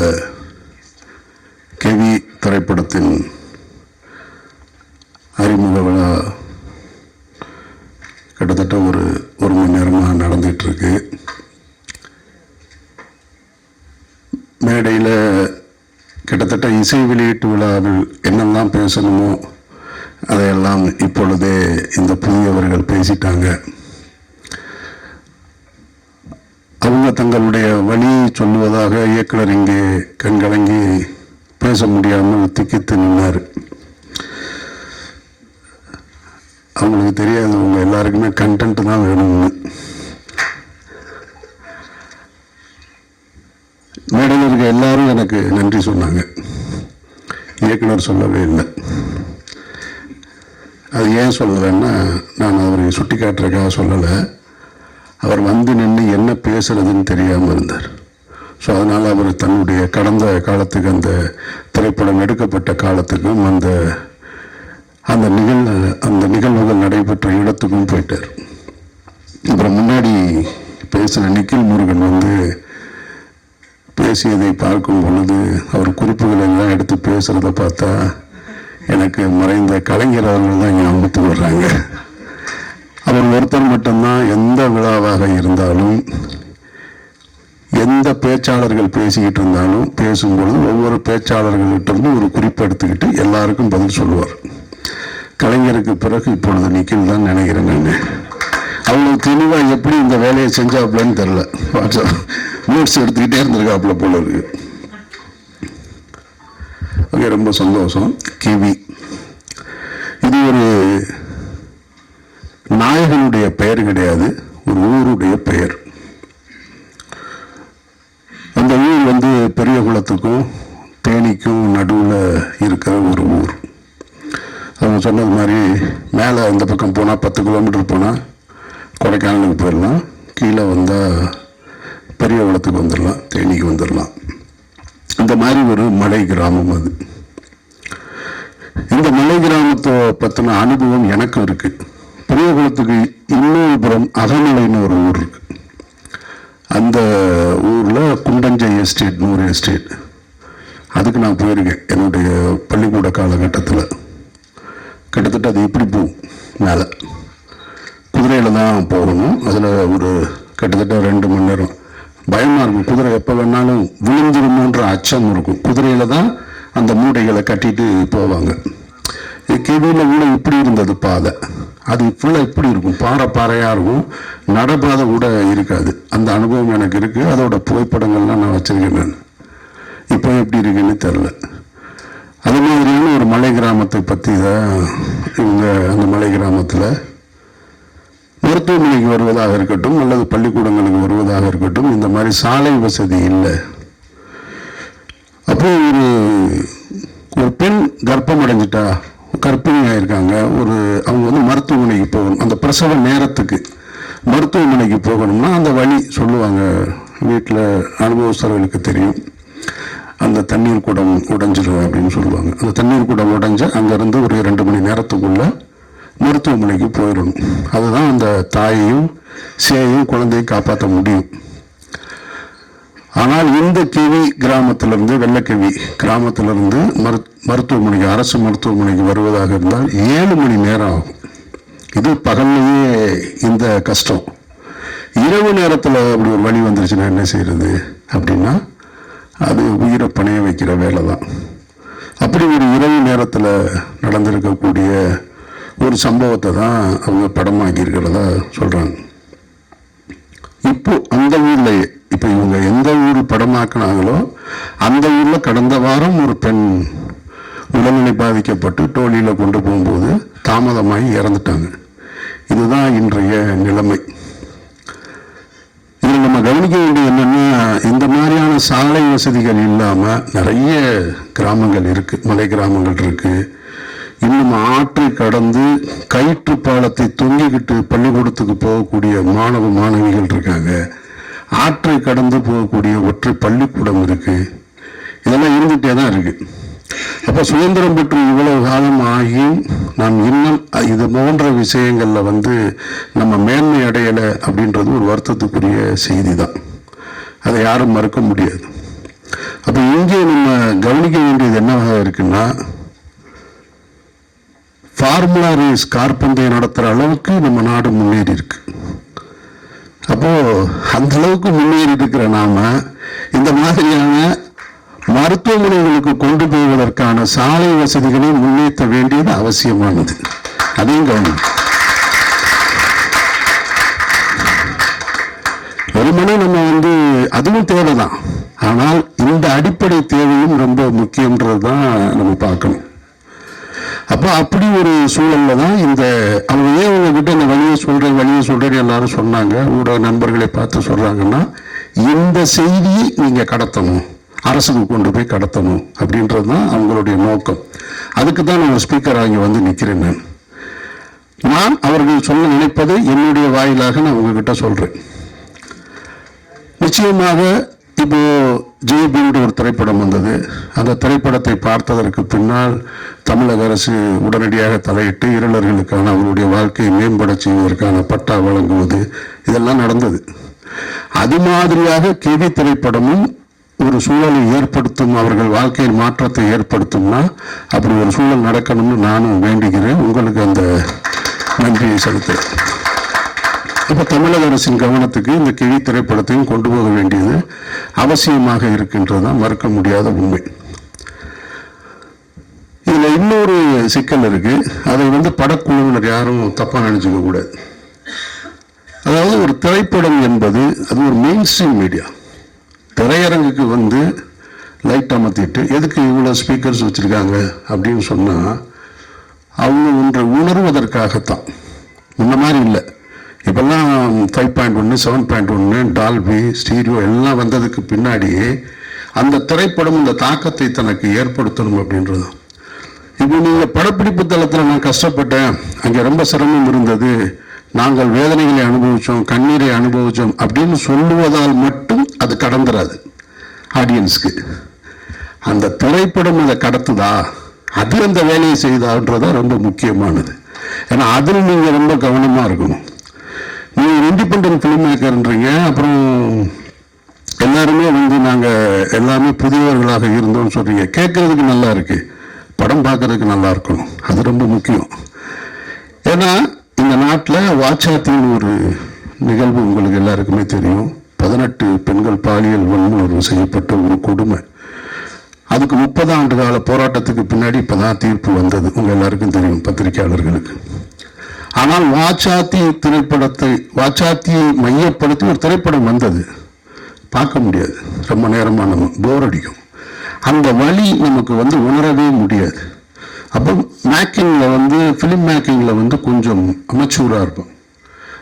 கெவி திரைப்படத்தின் அறிமுக விழா கிட்டத்தட்ட ஒரு மணி நேரமாக நடந்துட்டு இருக்கு. மேடையில் கிட்டத்தட்ட இசை வெளியீட்டு விழாவில் என்னெல்லாம் பேசணுமோ அதையெல்லாம் இப்பொழுதே இந்த புதியவர்கள் பேசிட்டாங்க. அவங்க தங்களுடைய வழியை சொல்லுவதாக இயக்குனர் இங்கே கண்கலங்கி பேச முடியாமல் திக்கித்து நின்னார். அவங்களுக்கு தெரியாது, அவங்க எல்லாருக்குமே கண்டென்ட் தான் வேணும்னு. மேடையில் இருக்க எல்லாரும் எனக்கு நன்றி சொன்னாங்க, இயக்குனர் சொல்லவே இல்லை. அது ஏன் சொல்லலைன்னா, நான் அவரை சுட்டி காட்டுறதுக்காக சொல்லலை, அவர் வந்து நின்று என்ன பேசுறதுன்னு தெரியாமல் இருந்தார். ஸோ அதனால் அவர் தன்னுடைய கடந்த காலத்துக்கு, அந்த திரைப்படம் எடுக்கப்பட்ட காலத்துக்கும் அந்த நிகழ்வுகள் நடைபெற்ற இடத்துக்கும் போயிட்டார். அப்புறம் முன்னாடி பேசின நிக்கில் முருகன் வந்து பேசியதை பார்க்கும் பொழுது, அவர் குறிப்புகள் எல்லாம் எடுத்து பேசுகிறத பார்த்தா எனக்கு மறைந்த கலைஞர் அவர்கள் தான் ஞாபகத்துக்கு வர்றாங்க. அவர் ஒருத்தர் மட்டும்தான் எந்த விழாவாக இருந்தாலும், எந்த பேச்சாளர்கள் பேசிக்கிட்டு இருந்தாலும் பேசும்பொழுது ஒவ்வொரு பேச்சாளர்கள்கிட்ட இருந்து ஒரு குறிப்பு எடுத்துக்கிட்டு எல்லாருக்கும் பதில் சொல்லுவார். கலைஞருக்கு பிறகு இப்பொழுது நிக்கில் தான் நினைக்கிறேன். நான் அவ்வளவு தெளிவாக எப்படி இந்த வேலையை செஞ்சாப்புலன்னு தெரில. நோட்ஸ் எடுத்துக்கிட்டே இருந்திருக்காப்புல போல இருக்கு. ஓகே, ரொம்ப சந்தோஷம். கிவி இது ஒரு நாயகனுடைய பெயர் கிடையாது, ஒரு ஊருடைய பெயர். அந்த ஊர் வந்து பெரியகுளத்துக்கும் தேனிக்கும் நடுவில் இருக்கிற ஒரு ஊர். அவங்க சொன்னது மாதிரி மேலே இந்த பக்கம் போனால் 10 கிலோமீட்டர் போனால் கொடைக்கானலுக்கு போயிடலாம், கீழே வந்தால் பெரியகுளத்துக்கு வந்துடலாம், தேனிக்கு வந்துடலாம். இந்த மாதிரி ஒரு மலை கிராமம் அது. இந்த மலை கிராமத்தை பற்றின அனுபவம் எனக்கும் இருக்கு. பெரியகுளத்துக்கு இன்னொரு புறம் அகமலைன்னு ஒரு ஊர் இருக்கு. அந்த ஊரில் குண்டஞ்சை எஸ்டேட்னு ஒரு எஸ்டேட், அதுக்கு நான் போயிருக்கேன் என்னுடைய பள்ளிக்கூட காலகட்டத்தில். கிட்டத்தட்ட அது இப்படி போகும், மேலே குதிரையில் தான் போகணும். அதில் ஒரு கிட்டத்தட்ட 2 மணி நேரம். பயமாக இருக்கும், குதிரை எப்போ வேணாலும் விழுந்துருமோன்ற அச்சம் இருக்கும். குதிரையில் தான் அந்த மூடைகளை கட்டிட்டு போவாங்க. கேவியில் கூட இப்படி இருந்தது பாதை, அது ஃபுல்லாக இப்படி இருக்கும், பாறையாக இருக்கும், நடப்பாதை கூட இருக்காது. அந்த அனுபவம் எனக்கு இருக்குது. அதோட புகைப்படங்கள்லாம் நான் வச்சுருக்கேன். நான் இப்போ எப்படி இருக்குன்னு தெரில. அது மாதிரியான ஒரு மலை கிராமத்தை பற்றி தான் இவங்க அந்த மலை கிராமத்தில் மருத்துவமனைக்கு வருவதாக இருக்கட்டும் அல்லது பள்ளிக்கூடங்களுக்கு வருவதாக இருக்கட்டும், இந்த மாதிரி சாலை வசதி இல்லை. அப்போ ஒரு பெண் கர்ப்பம் அடைஞ்சிட்டா, கர்ப்பிணி ஆயிருக்காங்க, அவங்க வந்து மருத்துவமனைக்கு போகணும். அந்த பிரசவ நேரத்துக்கு மருத்துவமனைக்கு போகணும்னா அந்த வழி சொல்லுவாங்க. வீட்டில் அனுபவஸ்தர்களுக்கு தெரியும். அந்த தண்ணீர் குடம் உடைஞ்சிடும் அப்படின்னு சொல்லுவாங்க. அந்த தண்ணீர் குடம் உடைஞ்சு அங்கேருந்து ஒரு 2 மணி நேரத்துக்குள்ள மருத்துவமனைக்கு போயிடணும். அதுதான் அந்த தாயையும் சேயையும் குழந்தையை காப்பாற்ற முடியும். ஆனால் இந்த கிவி கிராமத்திலிருந்து, வெள்ளக்கிவி கிராமத்திலிருந்து மருத்துவமனைக்கு, அரசு மருத்துவமனைக்கு வருவதாக இருந்தால் 7 மணி நேரம் ஆகும். இது பகல்லையே இந்த கஷ்டம். இரவு நேரத்தில் அப்படி ஒரு வழி வந்துருச்சுன்னா என்ன செய்யறது அப்படின்னா, அது உயிரை பணைய வைக்கிற வேலை தான். அப்படி ஒரு இரவு நேரத்தில் நடந்திருக்கக்கூடிய ஒரு சம்பவத்தை தான் அவங்க படமாக்கி இருக்கிறதா சொல்கிறாங்க. இப்போ அந்த ஊர்லேயே, இப்போ இவங்க எந்த ஊர் படமாக்கினாங்களோ அந்த ஊரில் கடந்த வாரம் ஒரு பெண் உடல்நிலை பாதிக்கப்பட்டு டோலியில் கொண்டு போகும்போது தாமதமாகி இறந்துட்டாங்க. இதுதான் இன்றைய நிலைமை. இதில் நம்ம கவனிக்க வேண்டியது என்னென்னா, இந்த மாதிரியான சாலை வசதிகள் இல்லாமல் நிறைய கிராமங்கள் இருக்குது, மலை கிராமங்கள் இருக்குது. இன்னும் ஆற்றை கடந்து கயிற்று பாலத்தை தொங்கிக்கிட்டு பள்ளிக்கூடத்துக்கு போகக்கூடிய மாணவ மாணவிகள் இருக்காங்க. ஆற்றை கடந்து போகக்கூடிய ஒற்றை பள்ளிக்கூடம் இருக்கு. இதெல்லாம் இருந்துகிட்டே தான் இருக்கு. அப்போ சுதந்திரம் பெற்று இவ்வளவு காலம் ஆகியும் நாம் இன்னும் இது போன்ற விஷயங்களில் நம்ம மேன்மை அடையலை அப்படின்றது ஒரு வருத்தத்துக்குரிய செய்தி தான். அதை யாரும் மறுக்க முடியாது. அப்போ இங்கே நம்ம கவனிக்க வேண்டியது என்னவாக இருக்குன்னா, ஃபார்முலா ரேஸ் காற்பந்தயம் நடத்துகிற அளவுக்கு நம்ம நாடு முன்னேறி இருக்கு. அப்போ அந்த அளவுக்கு முன்னேறி இருக்கிற நாம இந்த மாதிரியான மருத்துவமனைகளுக்கு கொண்டு போவதற்கான சாலை வசதிகளை முன்னேற்ற வேண்டியது அவசியமானது. அதையும் கவனம். வெறுமனே நம்ம அதுவும் தேவைதான், ஆனால் இந்த அடிப்படை தேவையும் ரொம்ப முக்கியன்றது தான் நம்ம பார்க்கணும். அப்போ அப்படி ஒரு சூழல்ல தான் அவங்க ஏன் உங்ககிட்ட இந்த வழியை சொல்றேன் எல்லாரும் சொன்னாங்க, ஊடக நண்பர்களை பார்த்து சொல்றாங்கன்னா, இந்த செய்தியை நீங்க கடத்தணும், அரசுக்கு கொண்டு போய் கடத்தணும் அப்படின்றது தான் அவங்களுடைய நோக்கம். அதுக்கு தான் நான் ஸ்பீக்கர் ஆகி நிற்கிறேன். நான் அவர்கள் சொல்ல நினைப்பதை என்னுடைய வாயிலாக நான் உங்ககிட்ட சொல்றேன். நிச்சயமாக இப்போ ஜெய்பீம்னு ஒரு திரைப்படம் வந்தது. அந்த திரைப்படத்தை பார்த்ததற்கு பின்னால் தமிழக அரசு உடனடியாக தலையிட்டு இருளர்களுக்கான அவருடைய வாழ்க்கையை மேம்பட செய்வதற்கான பட்டா வழங்குவது இதெல்லாம் நடந்தது. அது மாதிரியாக கிவி திரைப்படமும் ஒரு சூழலை ஏற்படுத்தும், அவர்கள் வாழ்க்கையில் மாற்றத்தை ஏற்படுத்தும்னா அப்படி ஒரு சூழல் நடக்கணும்னு நானும் வேண்டுகிறேன். உங்களுக்கு அந்த நன்றியை செலுத்துகிறேன். அப்போ தமிழக அரசின் கவனத்துக்கு இந்த கிழி திரைப்படத்தையும் கொண்டு போக வேண்டியது அவசியமாக இருக்கின்றதுதான் மறுக்க முடியாத உண்மை. இதுல இன்னொரு சிக்கல் இருக்கு. அதை படக்குழுவினர் யாரும் தப்பா நினைச்சுக்க கூடாது. அதாவது ஒரு திரைப்படம் என்பது அது ஒரு மெயின் ஸ்ட்ரீம் மீடியா. திரையரங்குக்கு லைட் அமர்த்திட்டு எதுக்கு இவ்வளோ ஸ்பீக்கர்ஸ் வச்சுருக்காங்க அப்படின்னு சொன்னால் அவங்க ஒன்றை உணர்வதற்காகத்தான். முன்ன மாதிரி இல்லை. இப்போல்லாம் 5.1 7.1 டால்பி ஸ்டீரியோ எல்லாம் வந்ததுக்கு பின்னாடியே அந்த திரைப்படம் இந்த தாக்கத்தை தனக்கு ஏற்படுத்தணும் அப்படின்றது. இப்போ நீங்கள் படப்பிடிப்பு தளத்தில் நான் கஷ்டப்பட்டேன், அங்கே ரொம்ப சிரமம் இருந்தது, நாங்கள் வேதனைகளை அனுபவித்தோம், கண்ணீரை அனுபவித்தோம் அப்படின்னு சொல்லுவதால் மட்டும் அது கடந்துராது ஆடியன்ஸ்க்கு. அந்த திரைப்படம் அதை கடத்துதா, அது அந்த வேலையை செய்தான்றதா ரொம்ப முக்கியமானது. ஏன்னா அதில் நீங்கள் ரொம்ப கவனமாக இருக்கணும். நீங்கள் இண்டிபெண்டன்ட் ஃபிலிம் மேக்கர்ன்றீங்க, அப்புறம் எல்லாருமே நாங்கள் எல்லாமே புதியவர்களாக இருந்தோம்னு சொல்கிறீங்க. கேட்கறதுக்கு நல்லா இருக்கு, படம் பார்க்கறதுக்கு நல்லா இருக்கணும், அது ரொம்ப முக்கியம். ஏன்னா இந்த நாட்டில் வாச்சாத்தின் ஒரு நிகழ்வு உங்களுக்கு எல்லாருக்குமே தெரியும். 18 பெண்கள் பாலியல் வன்முறை செய்யப்பட்ட ஒரு கொடுமை. அதுக்கு 30 ஆண்டு கால போராட்டத்துக்கு பின்னாடி இப்போதான் தீர்ப்பு வந்தது, உங்க எல்லாருக்கும் தெரியும், பத்திரிகையாளர்களுக்கு. ஆனால் வாச்சாத்தியை மையப்படுத்தி ஒரு திரைப்படம் வந்தது, பார்க்க முடியாது, ரொம்ப நேரமாக நம்ம போர் அடிக்கும். அந்த வழி நமக்கு உணரவே முடியாது. அப்போ மேக்கிங்கில் ஃபிலிம் மேக்கிங்கில் கொஞ்சம் அமெச்சூராக இருக்கும்.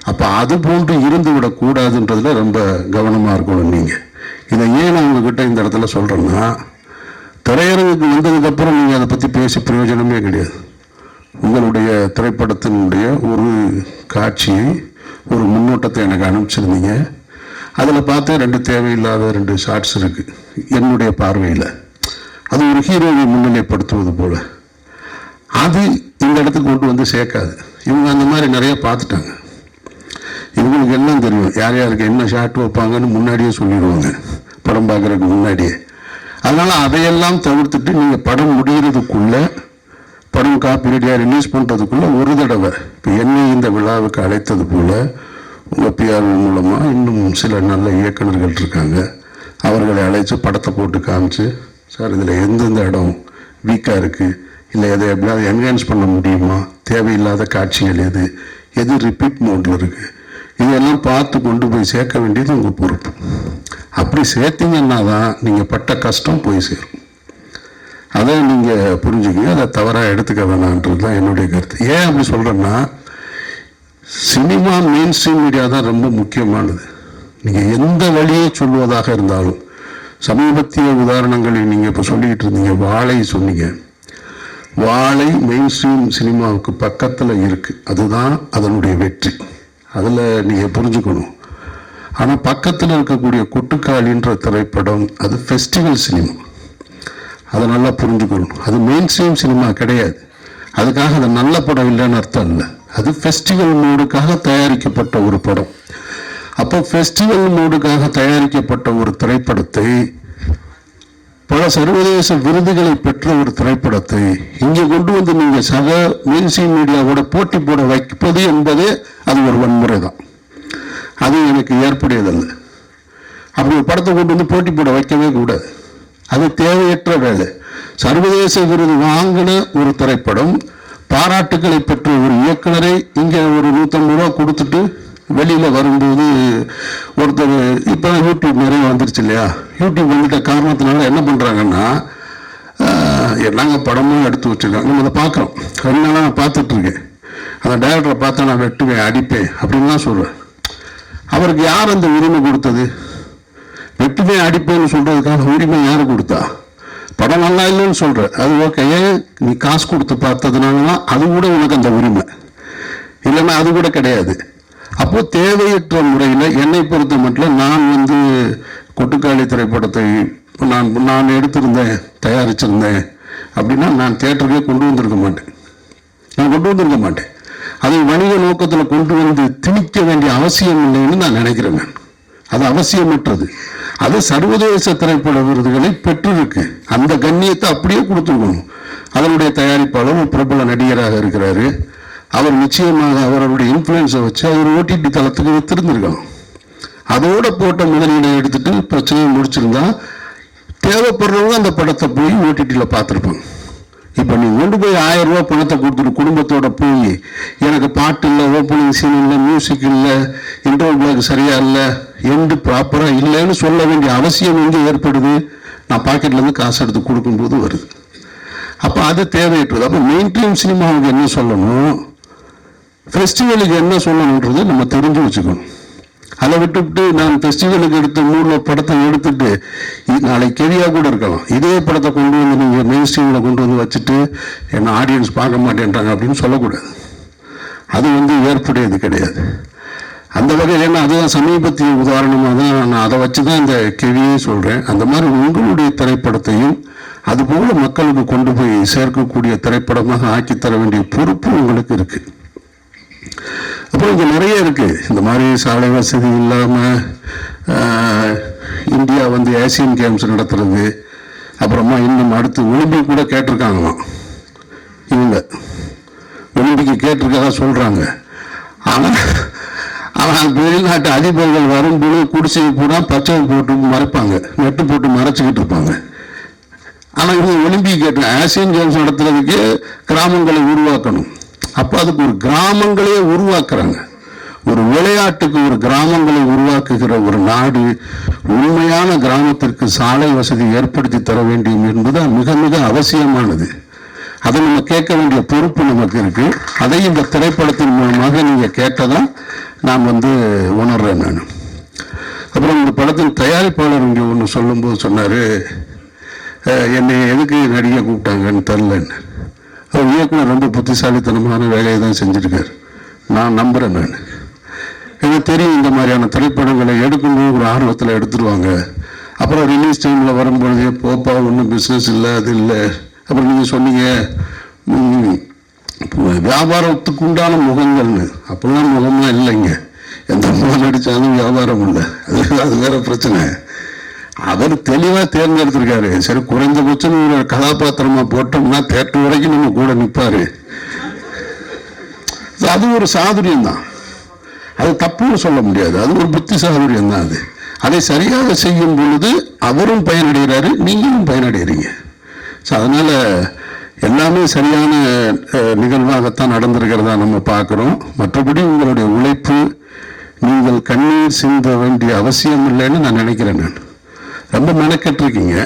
அப்போ அது போன்று இருந்து விடக்கூடாதுன்றதுல ரொம்ப கவனமாக இருக்கணும் நீங்கள். இதை ஏன் நான் உங்ககிட்ட இந்த இடத்துல சொல்கிறேன்னா, திரையரங்குக்கு வந்ததுக்கப்புறம் நீங்கள் அதை பற்றி பேசி பிரயோஜனமே கிடையாது. உங்களுடைய திரைப்படத்தினுடைய ஒரு காட்சியை, ஒரு முன்னோட்டத்தை எனக்கு அனுப்பிச்சிருந்தீங்க. அதில் பார்த்து 2 தேவையில்லாத 2 ஷார்ட்ஸ் இருக்குது என்னுடைய பார்வையில். அது ஒரு ஹீரோவை முன்னிலைப்படுத்துவது போல். அது இந்த இடத்துக்கு கொண்டு சேர்க்காது. இவங்க அந்த மாதிரி நிறைய பார்த்துட்டாங்க. இவங்களுக்கு எல்லாம் தெரியும், யார் யாருக்கு என்ன ஷாட் வைப்பாங்கன்னு முன்னாடியே சொல்லிடுவாங்க, படம் பார்க்குறதுக்கு முன்னாடியே. அதனால் அதையெல்லாம் தவிர்த்துட்டு நீங்கள் படம் முடிகிறதுக்குள்ள, படம் காப்பிரைட்டாக ரிலீஸ் பண்ணுறதுக்குள்ள ஒரு தடவை இப்போ என்னை இந்த விழாவுக்கு அழைத்தது போல் உங்கள் பிஆர் மூலமாக இன்னும் சில நல்ல இயக்குநர்கள் இருக்காங்க, அவர்களை அழைச்சி படத்தை போட்டு காமிச்சு, சார் இதில் எந்தெந்த இடம் வீக்காக இருக்குது, இல்லை எதை எப்படியாவது என்ஹான்ஸ் பண்ண முடியுமா, தேவையில்லாத காட்சிகள் எது ரிப்பீட் மோடில் இருக்குது, இதெல்லாம் பார்த்து கொண்டு போய் சேர்க்க வேண்டியது உங்கள் பொறுப்பு. அப்படி சேர்த்தீங்கன்னா தான் நீங்கள் பட்ட கஷ்டம் போய் சேரும். அதை நீங்கள் புரிஞ்சுக்கங்க, அதை தவறாக எடுத்துக்க வேணான்றது தான் என்னுடைய கருத்து. ஏன் அப்படி சொல்கிறேன்னா, சினிமா மெயின் ஸ்ட்ரீம் மீடியா தான் ரொம்ப முக்கியமானது. நீங்கள் எந்த வழியை சொல்வதாக இருந்தாலும், சமீபத்திய உதாரணங்களை நீங்கள் இப்போ சொல்லிக்கிட்டு இருந்தீங்க, வாழை சொன்னீங்க. வாழை மெயின் ஸ்ட்ரீம் சினிமாவுக்கு பக்கத்தில் இருக்குது, அதுதான் அதனுடைய வெற்றி. அதில் நீங்கள் புரிஞ்சுக்கணும். ஆனால் பக்கத்தில் இருக்கக்கூடிய கொட்டுக்காளின்ற திரைப்படம் அது ஃபெஸ்டிவல் சினிமா, அதை நல்லா புரிஞ்சுக்கணும். அது மெயின் ஸ்ட்ரீம் சினிமா கிடையாது. அதுக்காக அது நல்ல படம் இல்லைன்னு அர்த்தம் இல்லை. அது ஃபெஸ்டிவல் மூடுக்காக தயாரிக்கப்பட்ட ஒரு படம். அப்போ ஃபெஸ்டிவல் மூடுக்காக தயாரிக்கப்பட்ட ஒரு திரைப்படத்தை, பல சர்வதேச விருதுகளை பெற்ற ஒரு திரைப்படத்தை இங்கே கொண்டு நீங்கள் சக மெயின்ஸ்ட்ரீம் மீடியாவோட போட்டி போட வைப்பது என்பதே அது ஒரு வன்முறை தான். அது எனக்கு ஏற்புடையதல்ல. அப்படி ஒரு படத்தை கொண்டு போட்டி போட வைக்கவே கூடாது. அது தேவையற்ற வேலை. சர்வதேச விருது வாங்கின ஒரு திரைப்படம், பாராட்டுக்களை பெற்ற ஒரு இயக்குனரை இங்கே ஒரு 150 ரூபா கொடுத்துட்டு வெளியில் வரும்போது ஒருத்தர், இப்போ யூடியூப் நிறைய வந்துருச்சு இல்லையா, யூடியூப் வந்துட்ட காரணத்தினால என்ன பண்ணுறாங்கன்னா, நாங்கள் படமும் எடுத்து வச்சுருக்காங்க, நம்ம அதை பார்க்குறோம். 2 நாளாக நான் பார்த்துட்ருக்கேன். அந்த டைரக்டரை பார்த்தா நான் வெட்டுவேன், அடிப்பேன் அப்படின்லாம் சொல்கிறேன். அவருக்கு யார் அந்த உரிமை கொடுத்தது? வெட்டுவேன் அடிப்பேன்னு சொல்கிறதுக்கான உரிமை யார் கொடுத்தா? படம் நல்லா இல்லைன்னு சொல்கிற, அது ஓகே, நீ காசு கொடுத்து பார்த்ததுனால அது கூட உனக்கு அந்த உரிமை இல்லைன்னா அது கூட கிடையாது. அப்போ தேவையற்ற முறையில் என்னை பொறுத்த மட்டும் நான் கொட்டுக்காளி திரைப்படத்தை நான் எடுத்திருந்தேன், தயாரிச்சிருந்தேன் அப்படின்னா நான் தியேட்டருக்கே கொண்டு வந்திருக்க மாட்டேன். அதை வணிக நோக்கத்தில் கொண்டு திணிக்க வேண்டிய அவசியம் இல்லைன்னு நான் நினைக்கிறேன். அது அவசியமற்றது. அது சர்வதேச திரைப்பட விருதுகளை பெற்றிருக்கு. அந்த கண்ணியத்தை அப்படியே கொடுத்துருக்கணும். அதனுடைய தயாரிப்பாளர் ஒரு பிரபல நடிகராக இருக்கிறாரு, அவர் நிச்சயமாக அவருடைய இன்ஃப்ளூயன்ஸை வச்சு அவர் ஓடிடி தளத்துக்கு வித்திருந்திருக்கலாம். அதோட போட்ட முதலீடை எடுத்துட்டு பிரச்சனையை முடிச்சிருந்தா தேவைப்படுறவங்க அந்த படத்தை போய் ஓடிடியில் பார்த்துருப்பாங்க. இப்போ நீ கொண்டு போய் 1000 ரூபா பணத்தை கொடுத்துட்டு குடும்பத்தோட போய் எனக்கு பாட்டு இல்லை, ஓப்பனிங் சீன் இல்லை, மியூசிக் இல்லை, இன்டர்வல் பிளாக் சரியா இல்லை, எண்டு ப்ராப்பராக இல்லைன்னு சொல்ல வேண்டிய அவசியம் எங்கே ஏற்படுது? நான் பாக்கெட்லேருந்து காசு எடுத்து கொடுக்கும்போது வருது. அப்போ அது தேவையற்றது. அப்போ மெயின் ஸ்ட்ரீம் சினிமாவுக்கு என்ன சொல்லணும், ஃபெஸ்டிவலுக்கு என்ன சொல்லணுன்றது நம்ம தெரிஞ்சு வச்சுக்கணும். அதை விட்டுவிட்டு நான் ஃபெஸ்டிவலுக்கு எடுத்த 3 படத்தை எடுத்துட்டு நாளைக்கு கெவியா கூட இருக்கலாம், இதே படத்தை கொண்டு வந்து நீங்கள் மெயின் ஸ்ட்ரீமில் கொண்டு வந்து வச்சுட்டு என்ன ஆடியன்ஸ் பார்க்க மாட்டேன்றாங்க அப்படின்னு சொல்லக்கூடாது. அது ஏற்புடையது கிடையாது. அந்த வகையில் ஏன்னா அதுதான் சமீபத்திய உதாரணமாக தான் நான் அதை வச்சு தான் இந்த கெவியே சொல்கிறேன். அந்த மாதிரி உங்களுடைய திரைப்படத்தையும் அதுபோல் மக்களுக்கு கொண்டு போய் சேர்க்கக்கூடிய திரைப்படமாக ஆக்கித்தர வேண்டிய பொறுப்பு உங்களுக்கு இருக்குது. அப்புறம் இங்கே நிறைய இருக்குது. இந்த மாதிரி சாலை வசதி இல்லாமல் இந்தியா ஏசியன் கேம்ஸ் நடத்துறது, அப்புறமா இன்னும் அடுத்து ஒலிம்பிக் கூட கேட்டிருக்காங்களாம். இவங்க ஒலிம்பிக்கு கேட்டிருக்கதா சொல்கிறாங்க. ஆனால் வெளிநாட்டு அதிபர்கள் வரும்போது குடிசை பூரா பச்சை போட்டு மறைப்பாங்க, நெட்டு போட்டு மறைச்சிக்கிட்டு இருப்பாங்க. ஆனால் இவங்க ஒலிம்பிக் கேட்டு ஆசியன் கேம்ஸ் நடத்துறதுக்கு கிராமங்களை உருவாக்கணும். அப்போ அதுக்கு ஒரு கிராமங்களே உருவாக்குறாங்க. ஒரு விளையாட்டுக்கு ஒரு கிராமங்களை உருவாக்குகிற ஒரு நாடு உண்மையான கிராமத்திற்கு சாலை வசதி ஏற்படுத்தி தர வேண்டும் என்பது மிக மிக அவசியமானது. அதை நம்ம கேட்க வேண்டிய பொறுப்பு நமக்கு இருக்கு. அதை இந்த திரைப்படத்தின் மூலமாக நீங்க கேட்டதான் நான் உணர்றேன். நான் அப்புறம் இந்த படத்தின் தயாரிப்பாளர் இங்கே ஒன்று சொல்லும்போது சொன்னாரு, என்னை எதுக்கு நடிகை கூப்பிட்டாங்கன்னு தெரிலன்னு. அவர் இயக்குனர் ரொம்ப புத்திசாலித்தனமான வேலையை தான் செஞ்சுருக்காரு. நான் நம்புகிறேன். நான் எனக்கு தெரியும் இந்த மாதிரியான திரைப்படங்களை எடுக்கும்போது ஒரு ஆர்வத்தில் எடுத்துருவாங்க. அப்புறம் ரிலீஸ் டைமில் வரும்பொழுதே போப்பா ஒன்றும் பிஸ்னஸ் இல்லை, அது இல்லை. அப்புறம் நீங்கள் சொன்னீங்க வியாபாரத்துக்கு உண்டான முகங்கள்னு. அப்படிலாம் முகமாக இல்லைங்க. எந்த முகம் அடித்தாலும் வியாபாரம் இல்லை. அது வேற பிரச்சனை. அவர் தெளிவாக தேர்ந்தெடுத்திருக்காரு. சரி, குறைந்தபட்சம் ஒரு கதாபாத்திரமா போட்டோம்னா தேட்டர் வரைக்கும் நம்ம கூட நிற்பாரு. அது ஒரு சாதுரியம் தான். அது தப்புன்னு சொல்ல முடியாது. அது ஒரு புத்தி சாதுரியம் தான். அது அதை சரியாக செய்யும் பொழுது அவரும் பயனடைகிறாரு, நீங்களும் பயனடைகிறீங்க. ஸோ அதனால எல்லாமே சரியான நிகழ்வாகத்தான் நடந்திருக்கிறதா நம்ம பார்க்குறோம். மற்றபடி உங்களுடைய உழைப்பு, நீங்கள் கண்ணீர் சிந்த வேண்டிய அவசியம் இல்லைன்னு நான் நினைக்கிறேன். நான் ரொம்ப மெனக்கெட்டிருக்கீங்க.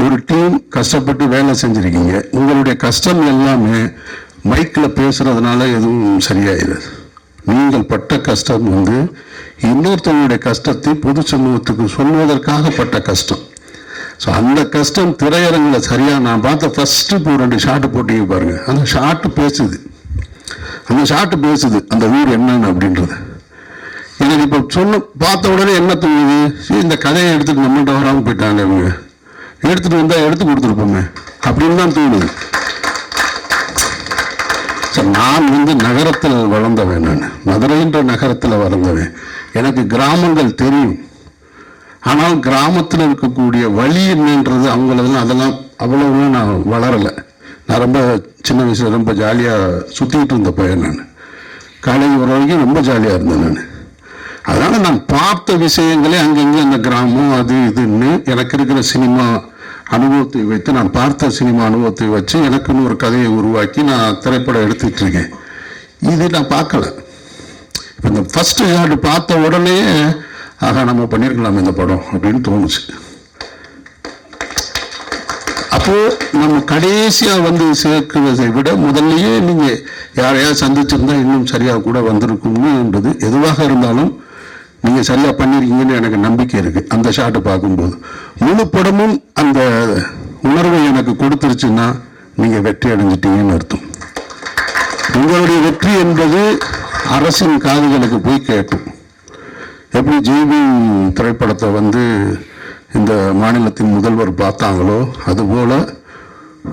ஒரு டீம் கஷ்டப்பட்டு வேலை செஞ்சுருக்கீங்க. உங்களுடைய கஷ்டம் எல்லாமே மைக்கில் பேசுறதுனால எதுவும் சரியாயிடாது. நீங்கள் பட்ட கஷ்டம் இன்னொருத்தவங்களுடைய கஷ்டத்தை பொது சமூகத்துக்கு சொல்வதற்காக பட்ட கஷ்டம். ஸோ அந்த கஷ்டம் திரையரங்கில் சரியாக நான் பார்த்த ஃபர்ஸ்ட் இப்போ 2 ஷாட்டு போட்டீங்க பாருங்க. அந்த ஷாட்டு பேசுது. அந்த ஊர் என்னன்னு அப்படின்றது எனக்கு இப்போ பார்த்த உடனே என்ன தோணுது, இந்த கதையை எடுத்துட்டு நம்மள்கிட்ட வராமல் போயிட்டாங்க. இவங்க எடுத்துட்டு வந்தால் எடுத்து கொடுத்துருப்போமே அப்படின்னு தான் தோணுது. நான் நகரத்தில் வளர்ந்தவன். நான் மதுரைன்ற நகரத்தில் வளர்ந்தவன். எனக்கு கிராமங்கள் தெரியும். ஆனால் கிராமத்தில் இருக்கக்கூடிய வழி என்னன்றது அதெல்லாம் அவ்வளவுலாம் நான் வளரலை. நான் ரொம்ப சின்ன வயசுல ரொம்ப ஜாலியாக சுற்றிக்கிட்டு இருந்த பையன். நான் காலேஜ் வர வரைக்கும் ரொம்ப ஜாலியாக இருந்தேன். நான் அதனால நான் பார்த்த விஷயங்களே அங்கங்கே அந்த கிராமம் அது இதுன்னு எனக்கு இருக்கிற சினிமா அனுபவத்தை வைத்து, நான் பார்த்த சினிமா அனுபவத்தை வச்சு எனக்குன்னு ஒரு கதையை உருவாக்கி நான் திரைப்படம் எடுத்துட்டு இருக்கேன். இது நான் பார்க்கல. இப்போ இந்த ஃபர்ஸ்ட் ஷாட் பார்த்த உடனே ஆகா நம்ம பண்ணியிருக்கலாம் இந்த படம் அப்படின்னு தோணுச்சு. அப்போ நம்ம கடைசியாக சேர்க்கிறதை விட முதல்லயே நீங்க யாரையாவது சந்திச்சிருந்தா இன்னும் சரியா கூட வந்திருக்கும்னு என்பது எதுவாக இருந்தாலும் நீங்க சரியா பண்ணிருக்கீங்கன்னு எனக்கு நம்பிக்கை இருக்கு. அந்த ஷாட்டை பார்க்கும்போது முழு படமும் அந்த உணர்வை எனக்கு கொடுத்துருச்சுன்னா நீங்க வெற்றி அடைஞ்சிட்டீங்கன்னு அர்த்தம். உங்களுடைய வெற்றி என்பது அரசின் காதுகளுக்கு போய் கேட்கும். எப்படி ஜிபி திரைப்படத்தை இந்த மாநிலத்தின் முதல்வர் பார்த்தாங்களோ அதுபோல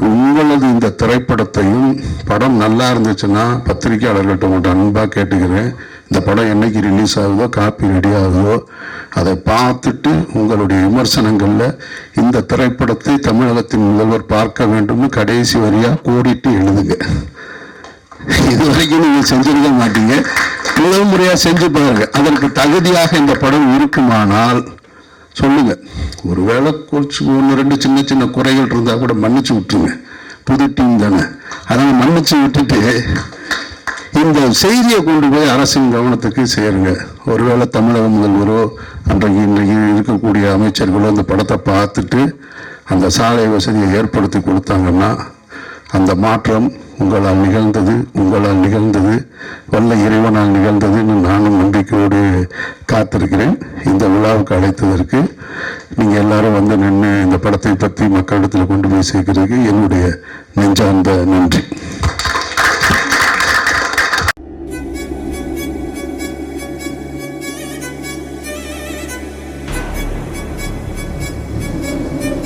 உங்களது இந்த திரைப்படத்தையும் படம் நல்லா இருந்துச்சுன்னா பத்திரிகையாளர்கள்ட்ட மட்டும் அன்பாக கேட்டுக்கிறேன். இந்த படம் என்னைக்கு ரிலீஸ் ஆகுதோ, காப்பி ரெடி ஆகுதோ, அதை பார்த்துட்டு உங்களுடைய விமர்சனங்களில் இந்த திரைப்படத்தை தமிழகத்தின் முதல்வர் பார்க்க வேண்டும்னு கடைசி வரியாக கோரிட்டு எழுதுங்க. இது வரைக்கும் நீங்கள் செஞ்சிருக்க மாட்டீங்க. முதல் முறையாக செஞ்சு பாருங்க. அதற்கு தகுதியாக இந்த படம் இருக்குமானால் சொல்லுங்க. ஒருவேளை குறிச்சு 1-2 சின்ன சின்ன குறைகள் இருந்தால் கூட மன்னிச்சு விட்டுருங்க. புது டீம் தானே, அதனால் மன்னிச்சு விட்டுட்டு இந்த செய்தியை கொண்டு போய் அரசின் கவனத்துக்கு சேருங்க. ஒருவேளை தமிழக முதல்வரோ இன்றைக்கு இருக்கக்கூடிய அமைச்சர்களோ அந்த படத்தை பார்த்துட்டு அந்த சாலை வசதியை ஏற்படுத்தி கொடுத்தாங்கன்னா அந்த மாற்றம் உங்களால் நிகழ்ந்தது வல்ல இறைவனால் நிகழ்ந்ததுன்னு நானும் நம்பிக்கையோடு காத்திருக்கிறேன். இந்த விழாவுக்கு அழைத்ததற்கு நீங்கள் எல்லாரும் வந்து நின்று இந்த படத்தை பற்றி மக்களிடத்தில் கொண்டு போய் சேர்க்கிறதுக்கு என்னுடைய நெஞ்சார்ந்த நன்றி.